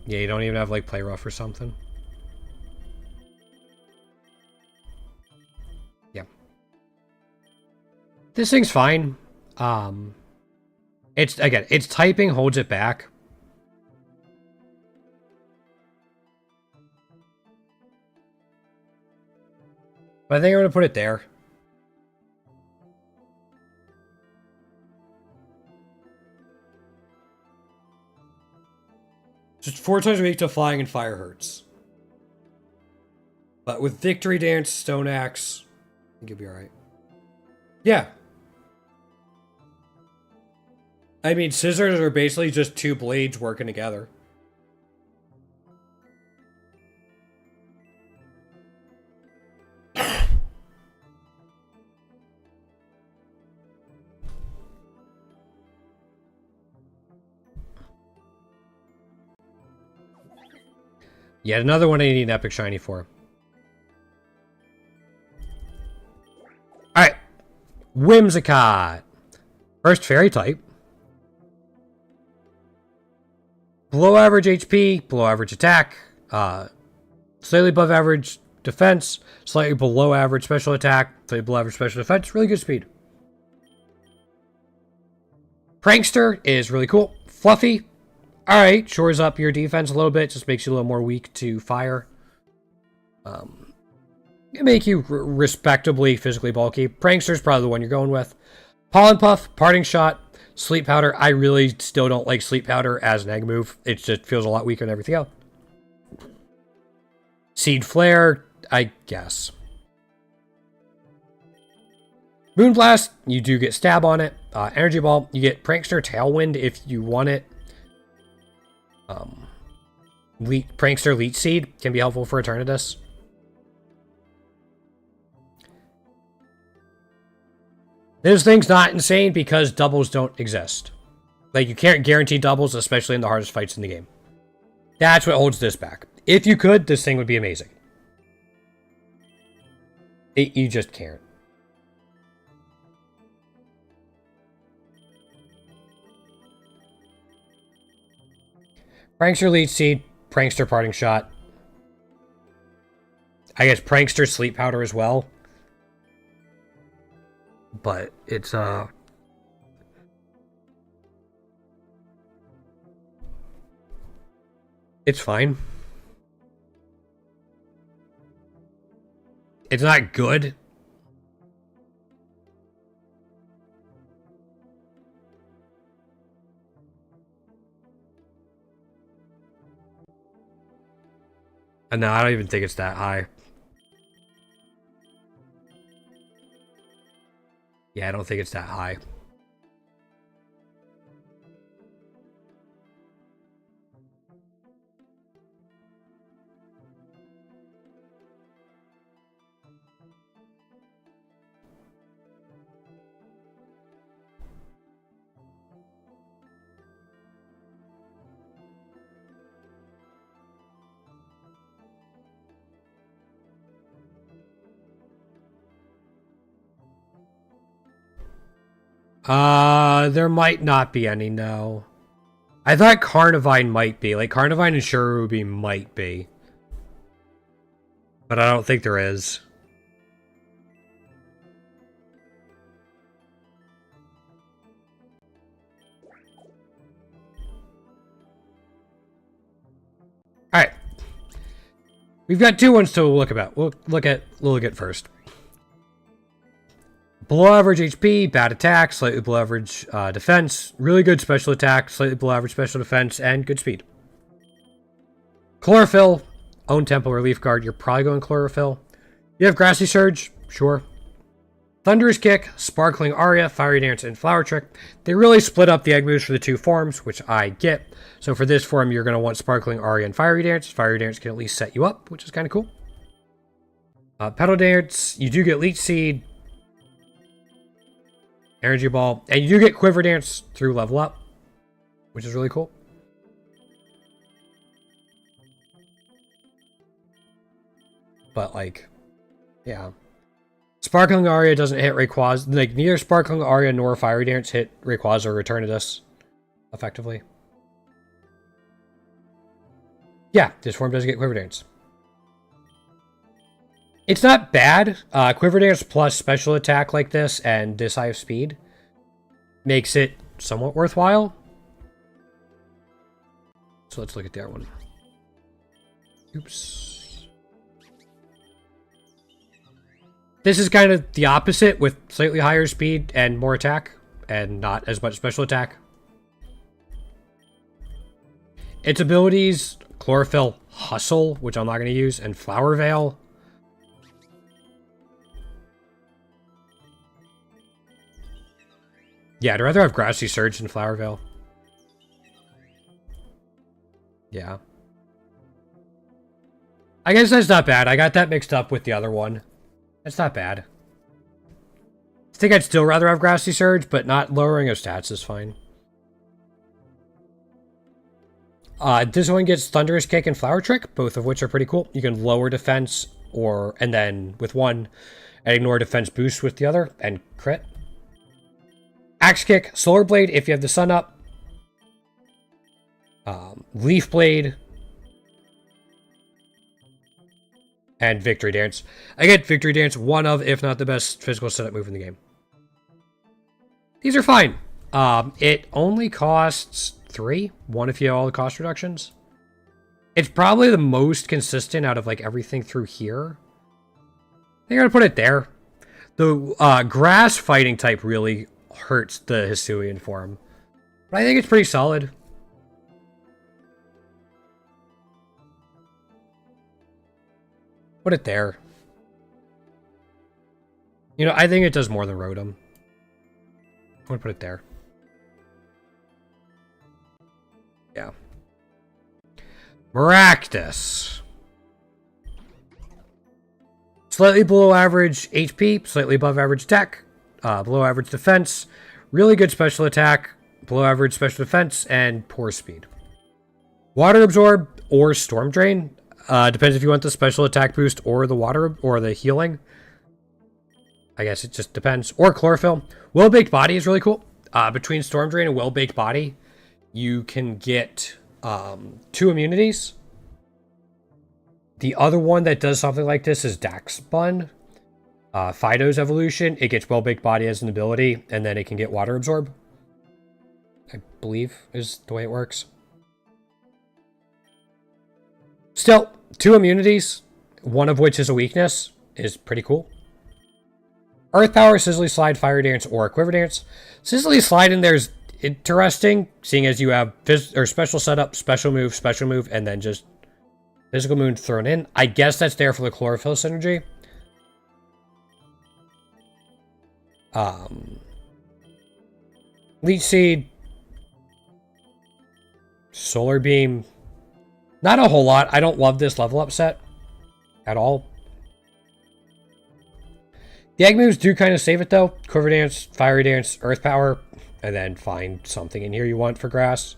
Yeah, you don't even have, like, Play Rough or something. Yeah. This thing's fine. It's, again, its typing holds it back. But I think I'm going to put it there. Just 4 times a week till flying and fire hurts. But with Victory Dance, Stone Axe, I think you'll be alright. Yeah. I mean, scissors are basically just 2 blades working together. Yet another one I need an epic shiny for. Alright. Whimsicott. First fairy type. below average HP, below average attack, slightly above average defense, slightly below average special attack, slightly below average special defense, really good speed. Prankster is really cool. Fluffy, alright, shores up your defense a little bit, just makes you a little more weak to fire. It make you respectably physically bulky. Prankster's probably the one you're going with. Pollen Puff, Parting Shot, Sleep Powder. I really still don't like Sleep Powder as an egg move. It just feels a lot weaker than everything else. Seed Flare, I guess. Moonblast, you do get Stab on it. Energy Ball, you get Prankster Tailwind if you want it. Prankster Leech Seed can be helpful for Eternatus. This thing's not insane because doubles don't exist. Like, you can't guarantee doubles, especially in the hardest fights in the game. That's what holds this back. If you could, this thing would be amazing. You just can't. Prankster Leech Seed, Prankster Parting Shot. I guess Prankster Sleep Powder as well. But it's fine. It's not good. And no, I don't even think it's that high. Yeah, I don't think it's that high. There might not be any, no. I thought Carnivine might be. Like, Carnivine and Shurubi might be. But I don't think there is. Alright. We've got two ones to look about. We'll look at first. Below average HP, bad attack, slightly below average defense, really good special attack, slightly below average special defense, and good speed. Chlorophyll, own Temple Relief Guard, you're probably going Chlorophyll. You have Grassy Surge, sure. Thunderous Kick, Sparkling Aria, Fiery Dance, and Flower Trick. They really split up the egg moves for the two forms, which I get. So for this form, you're going to want Sparkling Aria and Fiery Dance. Fiery Dance can at least set you up, which is kind of cool. Petal Dance, you do get Leech Seed, Energy Ball, and you do get Quiver Dance through level up, which is really cool. But, like, yeah. Sparkling Aria doesn't hit Rayquaza. Like, neither Sparkling Aria nor Fiery Dance hit Rayquaza or Eternatus effectively. Yeah, this form does get Quiver Dance. It's not bad. Quiver Dance plus special attack like this and this high of speed makes it somewhat worthwhile. So let's look at the other one. Oops. This is kind of the opposite with slightly higher speed and more attack and not as much special attack. Its abilities, Chlorophyll, Hustle, which I'm not going to use, and Flower Veil. Yeah, I'd rather have Grassy Surge than Flower Veil. Yeah. I guess that's not bad. I got that mixed up with the other one. That's not bad. I think I'd still rather have Grassy Surge, but not lowering of stats is fine. This one gets Thunderous Kick and Flower Trick, both of which are pretty cool. You can lower defense, and then with one, and ignore defense boost with the other, and crit. Axe Kick, Solar Blade if you have the sun up. Leaf Blade, and Victory Dance. Again, Victory Dance, one of, if not the best physical setup move in the game. These are fine. It only costs 3. 1 if you have all the cost reductions. It's probably the most consistent out of like everything through here. I think I'm gonna put it there. The grass fighting type really hurts the Hisuian form. But I think it's pretty solid. Put it there. You know, I think it does more than Rotom. I'm gonna put it there. Yeah. Maractus. Slightly below average HP, slightly above average attack, below average defense, really good special attack, below average special defense, and poor speed. Water Absorb or Storm Drain. Depends if you want the special attack boost or the water or the healing. I guess it just depends. Or Chlorophyll. Well-Baked Body is really cool. Between Storm Drain and Well-Baked Body, you can get 2 immunities. The other one that does something like this is Dax Bun. Fido's evolution. It gets Well-Baked Body as an ability, and then it can get Water Absorb. I believe is the way it works. Still, 2 immunities, one of which is a weakness, is pretty cool. Earth Power, Sizzly Slide, Fire Dance, or Quiver Dance. Sizzly Slide in there is interesting, seeing as you have special setup, special move, and then just physical move thrown in. I guess that's there for the Chlorophyll synergy. Leech Seed, Solar Beam. Not a whole lot. I don't love this level up set at all. The egg moves do kind of save it though. Quiver Dance, Fiery Dance, Earth Power, and then find something in here you want for grass.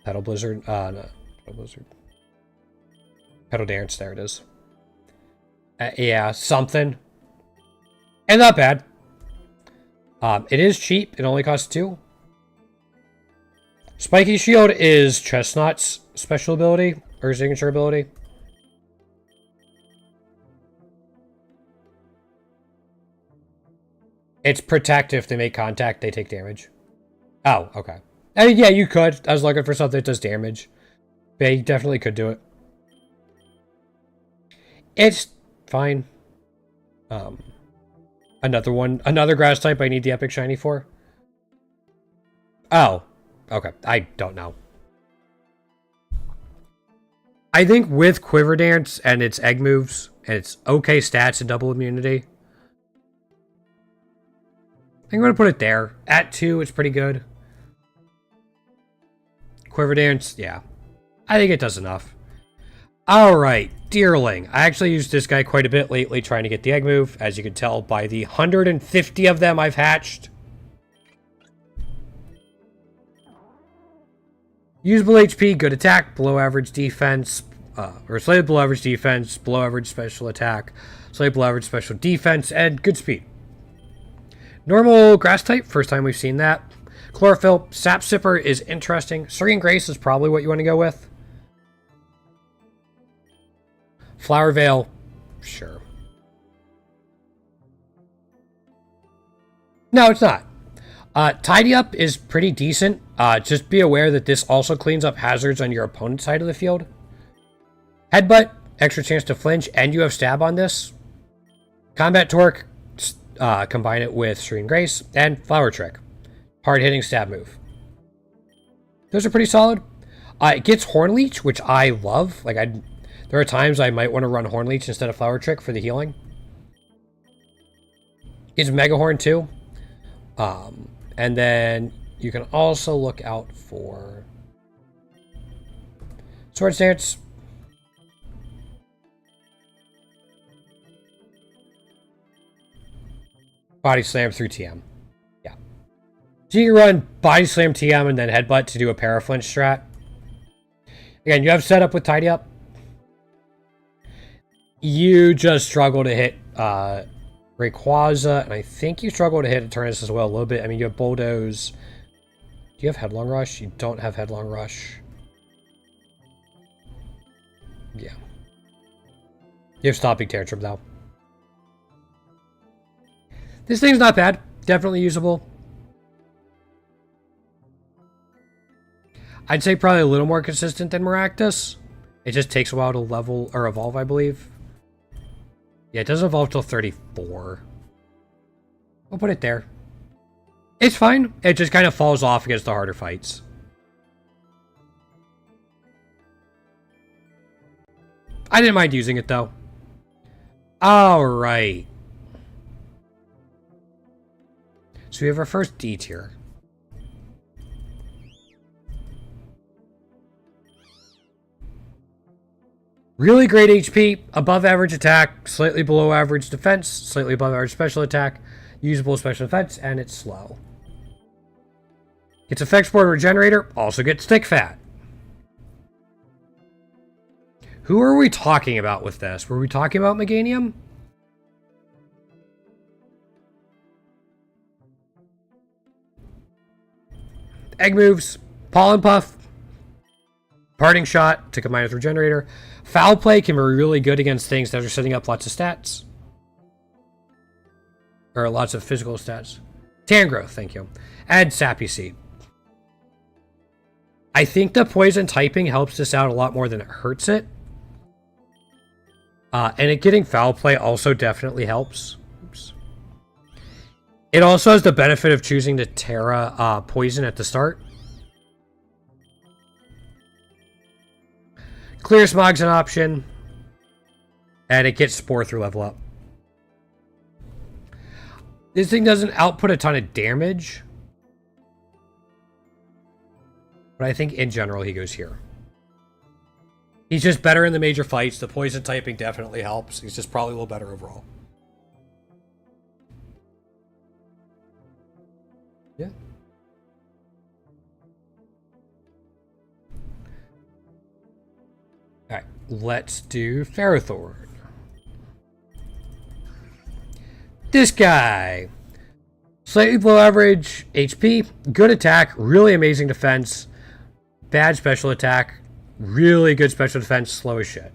Petal Blizzard. No, Petal Blizzard. Petal Dance, there it is. Yeah, something. And not bad. It is cheap. It only costs 2. Spiky Shield is Chestnut's special ability, or signature ability. It's protect. If they make contact, they take damage. Oh, okay. I mean, yeah, you could. I was looking for something that does damage. They definitely could do it. It's fine. Another one. Another grass type I need the Epic Shiny for. Oh. Okay. I don't know. I think with Quiver Dance and its egg moves and its okay stats and double immunity, I think I'm going to put it there. At 2, it's pretty good. Quiver Dance, yeah. I think it does enough. Alright, Deerling. I actually used this guy quite a bit lately trying to get the egg move, as you can tell by the 150 of them I've hatched. Usable HP, good attack, below average defense, or slightly below average defense, below average special attack, slightly below average special defense, and good speed. Normal grass type, first time we've seen that. Chlorophyll, Sap Sipper is interesting. Serene Grace is probably what you want to go with. Flower Veil, sure. No, it's not. Tidy Up is pretty decent. Just be aware that this also cleans up hazards on your opponent's side of the field. Headbutt, extra chance to flinch, and you have stab on this. Combat Torque, combine it with Serene Grace, and Flower Trick. Hard-hitting stab move. Those are pretty solid. It gets Horn Leech, which I love. Like, there are times I might want to run Horn Leech instead of Flower Trick for the healing. It's Mega Horn too. And then you can also look out for Swords Dance. Body Slam through TM. Yeah. So you can run Body Slam TM and then Headbutt to do a Paraflinch strat. Again, you have setup with Tidy Up. You just struggle to hit Rayquaza, and I think you struggle to hit Eternus as well a little bit. I mean, you have Bulldoze. Do you have Headlong Rush? You don't have Headlong Rush. Yeah. You have Stomping Tantrum, though. This thing's not bad. Definitely usable. I'd say probably a little more consistent than Maractus. It just takes a while to level or evolve, I believe. Yeah, it doesn't evolve till 34. We'll put it there. It's fine. It just kind of falls off against the harder fights. I didn't mind using it, though. Alright. So we have our first D tier. Really great HP, above average attack, slightly below average defense, slightly above average special attack, usable special defense, and it's slow. Gets effects board regenerator, also gets stick fat. Who are we talking about with this? Were we talking about Meganium? Egg moves, Pollen Puff, Parting Shot, took a minus regenerator. Foul Play can be really good against things that are setting up lots of stats. Or lots of physical stats. Tangrowth, thank you. Add Sappy Seed. I think the poison typing helps this out a lot more than it hurts it. And it getting Foul Play also definitely helps. Oops. It also has the benefit of choosing to Terra Poison at the start. Clear Smog's an option. And it gets Spore through level up. This thing doesn't output a ton of damage. But I think in general he goes here. He's just better in the major fights. The poison typing definitely helps. He's just probably a little better overall. Yeah. Alright, let's do Ferrothorn. This guy. Slightly below average HP, good attack, really amazing defense, bad special attack, really good special defense, slow as shit.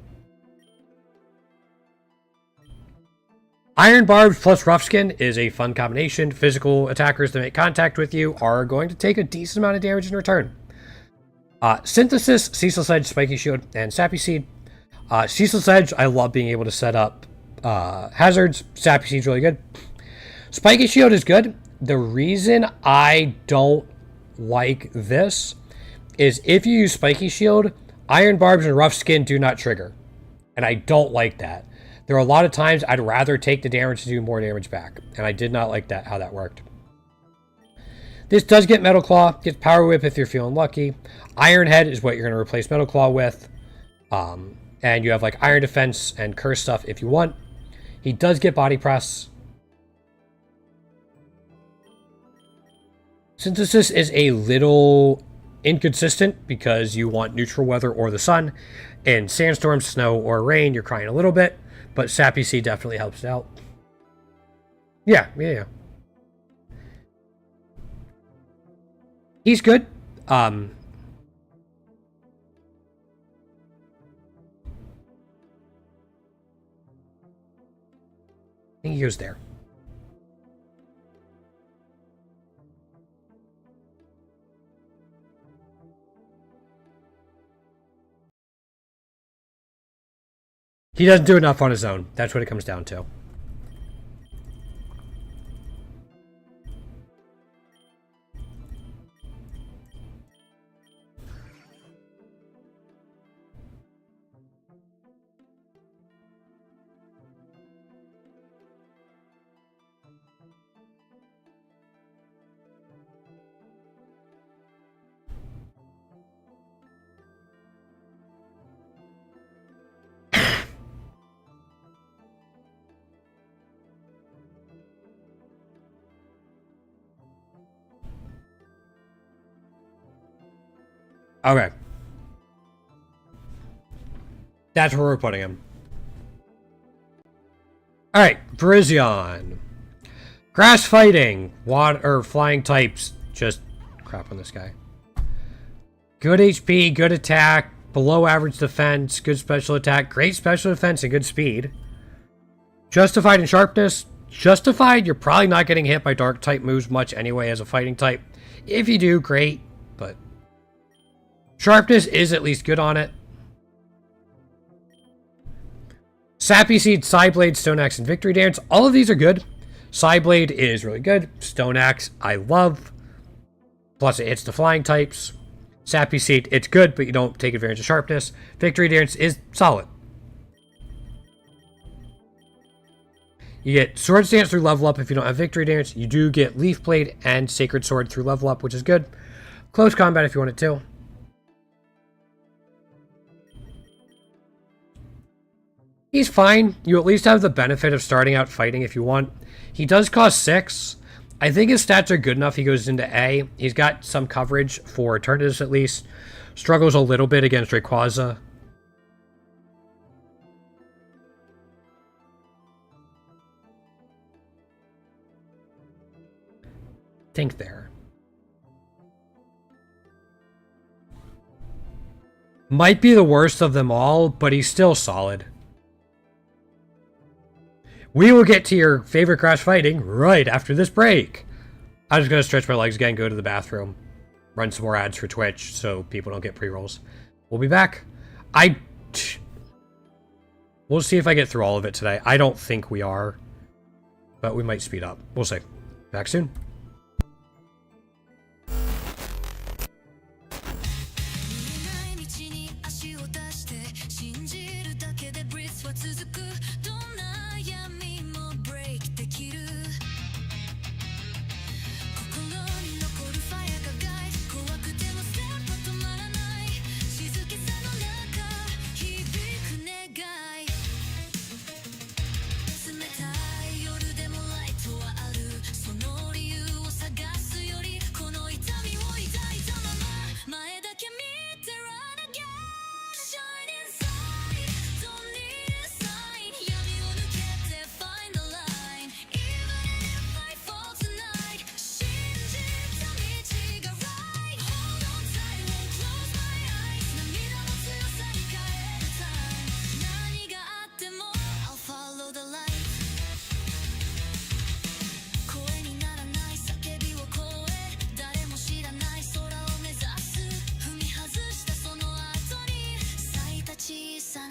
Iron Barbs plus Rough Skin is a fun combination. Physical attackers that make contact with you are going to take a decent amount of damage in return. Synthesis, Ceaseless Edge, Spiky Shield, and Sappy Seed. Ceaseless Edge, I love being able to set up hazards. Sappy Seed's really good. Spiky Shield is good. The reason I don't like this is if you use Spiky Shield, Iron Barbs and Rough Skin do not trigger. And I don't like that. There are a lot of times I'd rather take the damage to do more damage back. And I did not like that, how that worked. This does get Metal Claw, gets Power Whip if you're feeling lucky. Iron Head is what you're going to replace Metal Claw with. And you have like Iron Defense and Curse stuff if you want. He does get Body Press. Synthesis is a little inconsistent because you want neutral weather or the sun. In sandstorm, snow, or rain, you're crying a little bit. But Sappy Seed definitely helps out. Yeah. He's good. I think he goes there. He doesn't do enough on his own. That's what it comes down to. Okay. That's where we're putting him. Alright, Virizion. Grass fighting. Water or flying types. Just crap on this guy. Good HP, good attack, below average defense, good special attack, great special defense, and good speed. Justified in sharpness. Justified, you're probably not getting hit by dark type moves much anyway as a fighting type. If you do, great, but sharpness is at least good on it. Sappy Seed, Psyblade, Stone Axe, and Victory Dance. All of these are good. Psyblade is really good. Stone Axe, I love. Plus, it hits the flying types. Sappy Seed, it's good, but you don't take advantage of sharpness. Victory Dance is solid. You get Sword Stance through level up if you don't have Victory Dance. You do get Leaf Blade and Sacred Sword through level up, which is good. Close Combat if you want it too. He's fine. You at least have the benefit of starting out fighting if you want. He does cost 6. I think his stats are good enough. He goes into A. He's got some coverage for Eternatus at least. Struggles a little bit against Rayquaza. Think there. Might be the worst of them all, but he's still solid. We will get to your favorite grass fighting right after this break. I'm just going to stretch my legs again, go to the bathroom, run some more ads for Twitch so people don't get pre-rolls. We'll be back. We'll see if I get through all of it today. I don't think we are, but we might speed up. We'll see. Back soon.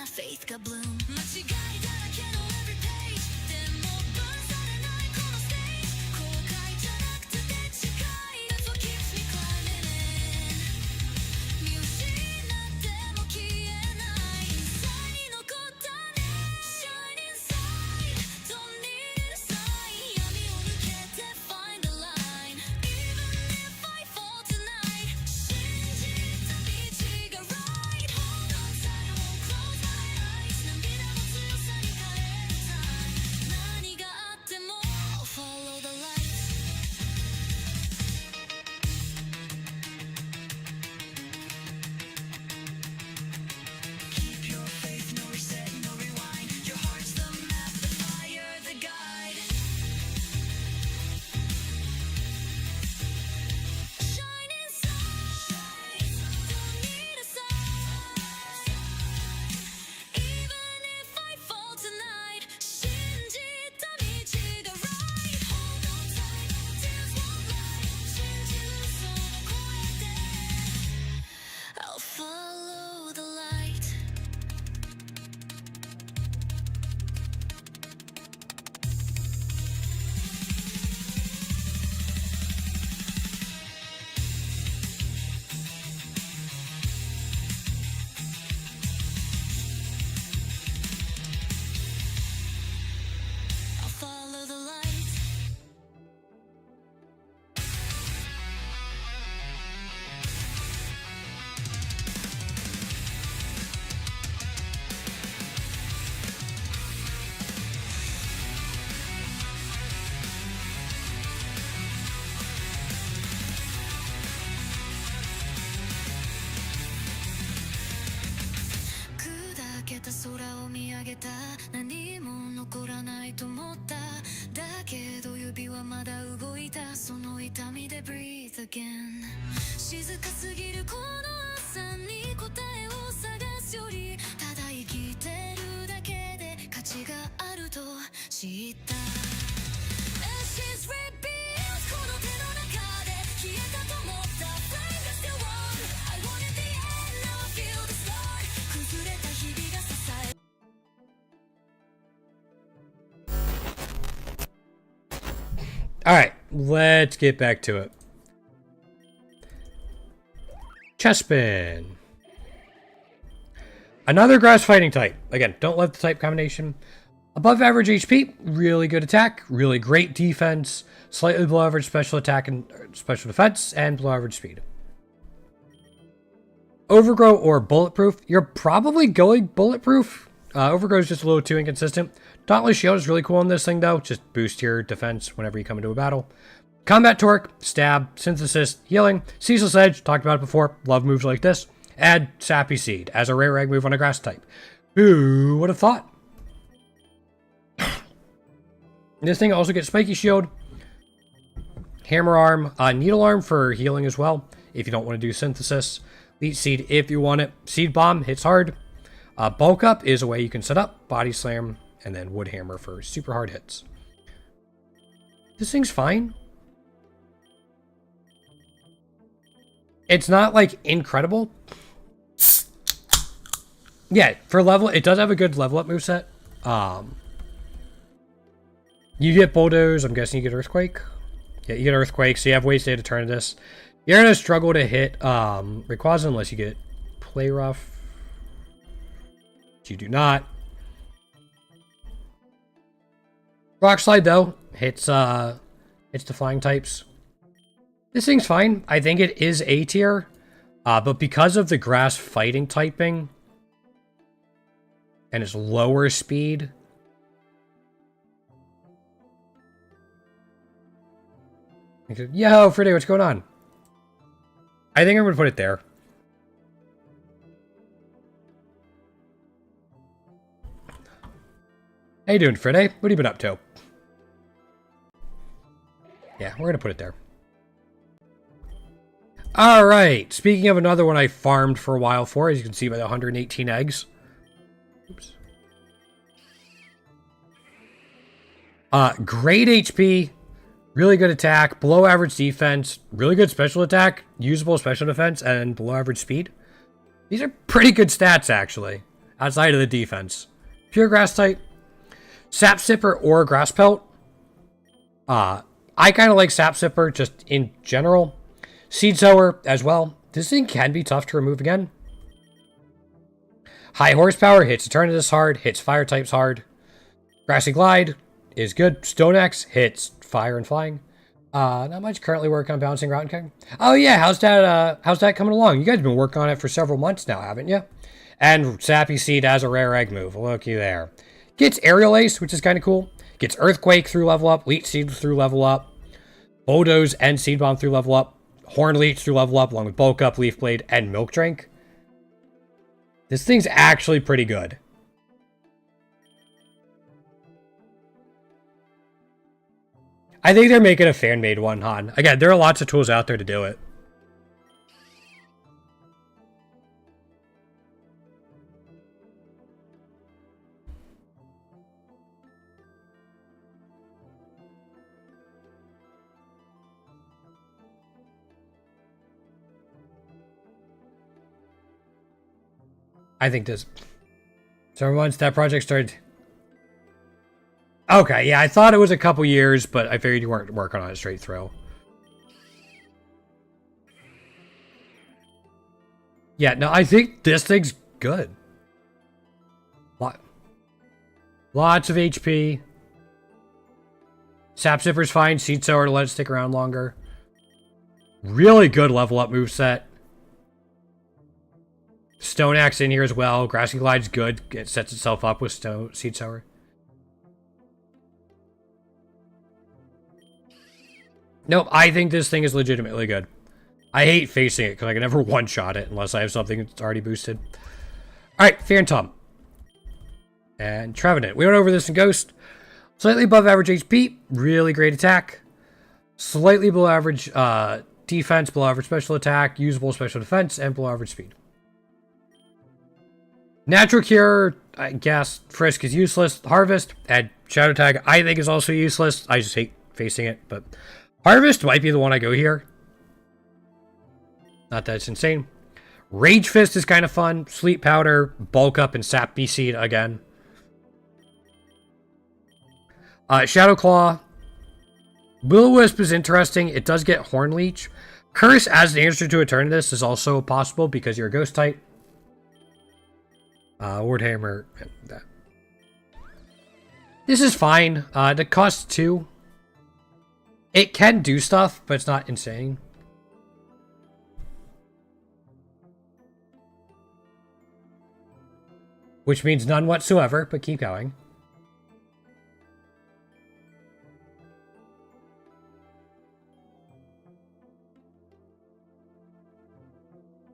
Faith got bloom. 間違いだらけの every page でも分されないこのステージ後悔じゃなくて近い That's what keeps me climbing 見失っても消えない最に残ったね Shining side Don't need a sign 闇を抜けて find the line Even if I fall tonight 信じた道が right Hold on tight I won't close my eyes 涙も強さに変える time 何があっても I'll follow the light Keep your faith, no reset, no rewind Your heart's the map, the fire, the guide Shining side Don't need a sign Even if I fall tonight 信じた道が right Hold on tight, tears won't lie 信じるその声で I'll follow the light I'll follow the light砕けた空を見上げた何も残らないと思っただけど指はまだ動いたその痛みで breathe again 静かすぎるこの朝に答えを探知った Ashes reveals この手の中で消えたと思った Flame is still warm I wanted the end now I feel the start 崩れた日々が支え Alright, let's get back to it. Chespin. Another grass fighting type. Again, don't love the type combination. Above average HP, really good attack, really great defense, slightly below average special attack and special defense, and below average speed. Overgrow or bulletproof. You're probably going bulletproof. Overgrow is just a little too inconsistent. Dauntless Shield is really cool on this thing, though. Just boost your defense whenever you come into a battle. Combat Torque, Stab, Synthesis, Healing, Ceaseless Edge, talked about it before. Love moves like this. Add Sappy Seed as a rare egg move on a grass type. Who would have thought? This thing also gets Spiky Shield, Hammer Arm, Needle Arm for healing as well, if you don't want to do Synthesis. Leech Seed if you want it. Seed Bomb hits hard. Bulk Up is a way you can set up. Body Slam, and then Wood Hammer for super hard hits. This thing's fine. It's not, like, incredible. Yeah, for level, it does have a good level up moveset. You get Bulldoze, I'm guessing you get Earthquake. Yeah, you get Earthquake, so you have ways to turn this. You're going to struggle to hit Rayquaza unless you get Play Rough. You do not. Rock Slide, though, hits the flying types. This thing's fine. I think it is A tier, but because of the grass fighting typing and its lower speed, yo, Friday, what's going on? I think I'm gonna put it there. How you doing, Friday? What have you been up to? Yeah, we're gonna put it there. Alright, speaking of another one I farmed for a while for, as you can see by the 118 eggs. Oops. Great HP, really good attack, below average defense, really good special attack, usable special defense, and below average speed. These are pretty good stats, actually, outside of the defense. Pure grass type, Sap Sipper or Grass Pelt. I kind of like Sap Sipper just in general. Seed Sower as well. This thing can be tough to remove again. High horsepower, hits Eternatus hard, hits fire types hard. Grassy Glide is good. Stone Axe hits fire and flying. Not much currently working on bouncing Rotten King. Oh yeah, how's that coming along? You guys have been working on it for several months now, haven't you? And Sappy Seed as a rare egg move. Looky there. Gets Aerial Ace, which is kind of cool. Gets Earthquake through level up. Leech Seed through level up. Bulldoze and Seed Bomb through level up. Horn Leech through level up, along with Bulk Up, Leaf Blade, and Milk Drink. This thing's actually pretty good. I think they're making a fan-made one, Han. Again, there are lots of tools out there to do it. I think this. So once that project started. Okay, yeah, I thought it was a couple years, but I figured you weren't working on it straight through. Yeah, no, I think this thing's good. Lots of HP. Sap Zipper's fine. Seed Sower to let it stick around longer. Really good level up moveset. Stone Axe in here as well. Grassy Glide's good. It sets itself up with Seed Sower. Nope, I think this thing is legitimately good. I hate facing it because I can never one-shot it unless I have something that's already boosted. Alright, Phantom. And Trevenant. We went over this in Ghost. Slightly above average HP. Really great attack. Slightly below average defense, below average special attack, usable special defense, and below average speed. Natural Cure, I guess. Frisk is useless. Harvest, add Shadow Tag, I think is also useless. I just hate facing it, but Harvest might be the one I go here. Not that it's insane. Rage Fist is kind of fun. Sleep Powder, Bulk Up, and Sap Bee Seed again. Shadow Claw. Will-O-Wisp is interesting. It does get Horn Leech. Curse as an answer to Eternatus is also possible because you're a Ghost type. Wardhammer. That. This is fine. It costs 2. It can do stuff, but it's not insane. Which means none whatsoever, but keep going.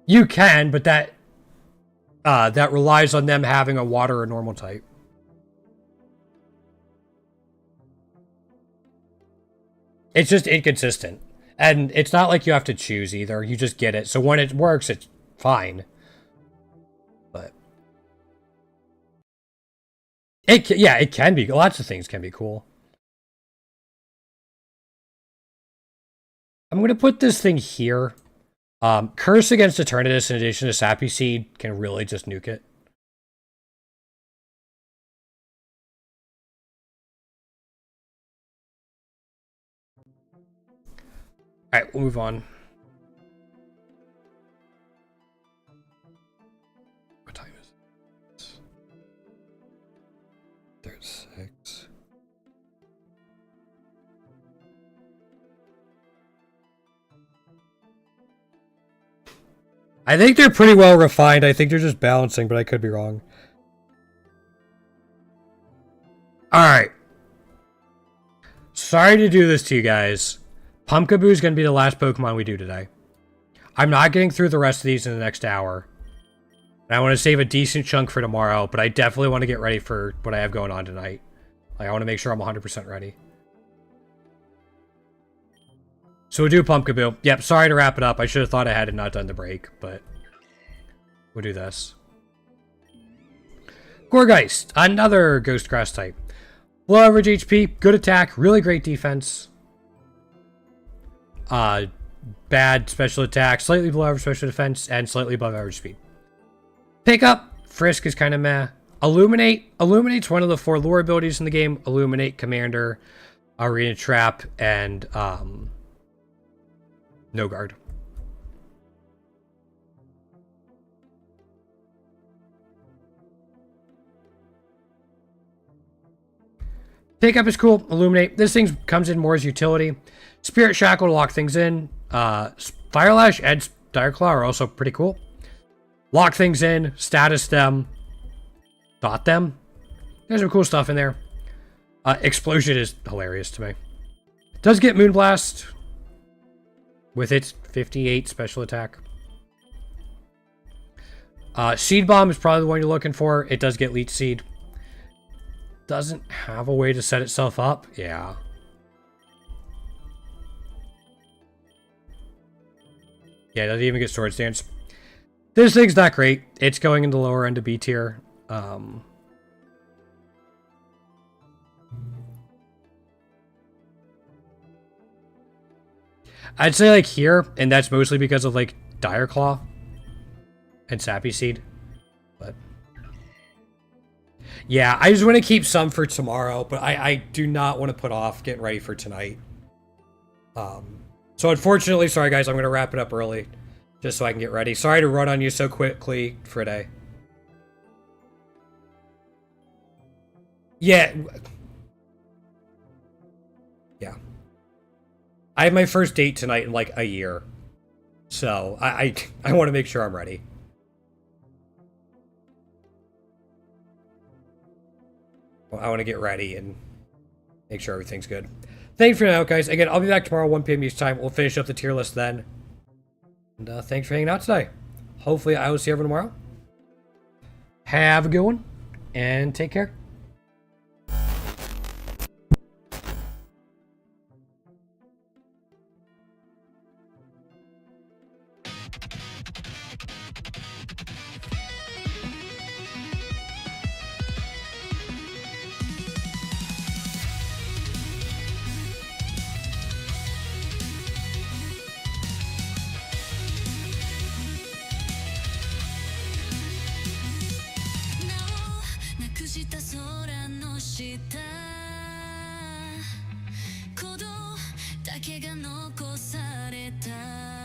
You can, but that relies on them having a water or normal type. It's just inconsistent. And it's not like you have to choose either. You just get it. So when it works, it's fine. But it can be. Lots of things can be cool. I'm going to put this thing here. Curse against Eternatus in addition to Sappy Seed can really just nuke it. Alright, we'll move on. What time is it? 36. I think they're pretty well refined. I think they're just balancing, but I could be wrong. Alright. Sorry to do this to you guys. Pumpkaboo is going to be the last Pokemon we do today. I'm not getting through the rest of these in the next hour. And I want to save a decent chunk for tomorrow, but I definitely want to get ready for what I have going on tonight. Like, I want to make sure I'm 100% ready. So we'll do Pumpkaboo. Yep, sorry to wrap it up. I should have thought I had it not done the break, but we'll do this. Gourgeist, another Ghost Grass type. Low average HP, good attack, really great defense. Bad special attack, slightly below average special defense, and slightly above average speed. Pickup, Frisk is kind of meh. Illuminate. Illuminate's one of the 4 lure abilities in the game. Illuminate, Commander, Arena Trap, and No Guard. Pickup is cool. Illuminate. This thing comes in more as utility. Spirit Shackle to lock things in. Fire Lash and Dire Claw are also pretty cool. Lock things in. Status them. Dot them. There's some cool stuff in there. Explosion is hilarious to me. Does get Moonblast with its 58 special attack. Seed Bomb is probably the one you're looking for. It does get Leech Seed. Doesn't have a way to set itself up. Yeah. Yeah, it doesn't even get Sword Stance. This thing's not great. It's going in the lower end of B tier. I'd say like here, and that's mostly because of like Dire Claw and Sappy Seed. But yeah, I just want to keep some for tomorrow, but I do not want to put off getting ready for tonight. So unfortunately, sorry guys, I'm going to wrap it up early just so I can get ready. Sorry to run on you so quickly for a day. Yeah. Yeah. I have my first date tonight in like a year. So I want to make sure I'm ready. Well, I want to get ready and make sure everything's good. Thanks for now, guys. Again, I'll be back tomorrow, 1 p.m. East time. We'll finish up the tier list then. And thanks for hanging out today. Hopefully, I will see everyone tomorrow. Have a good one, and take care. くした空の下鼓動だけが残された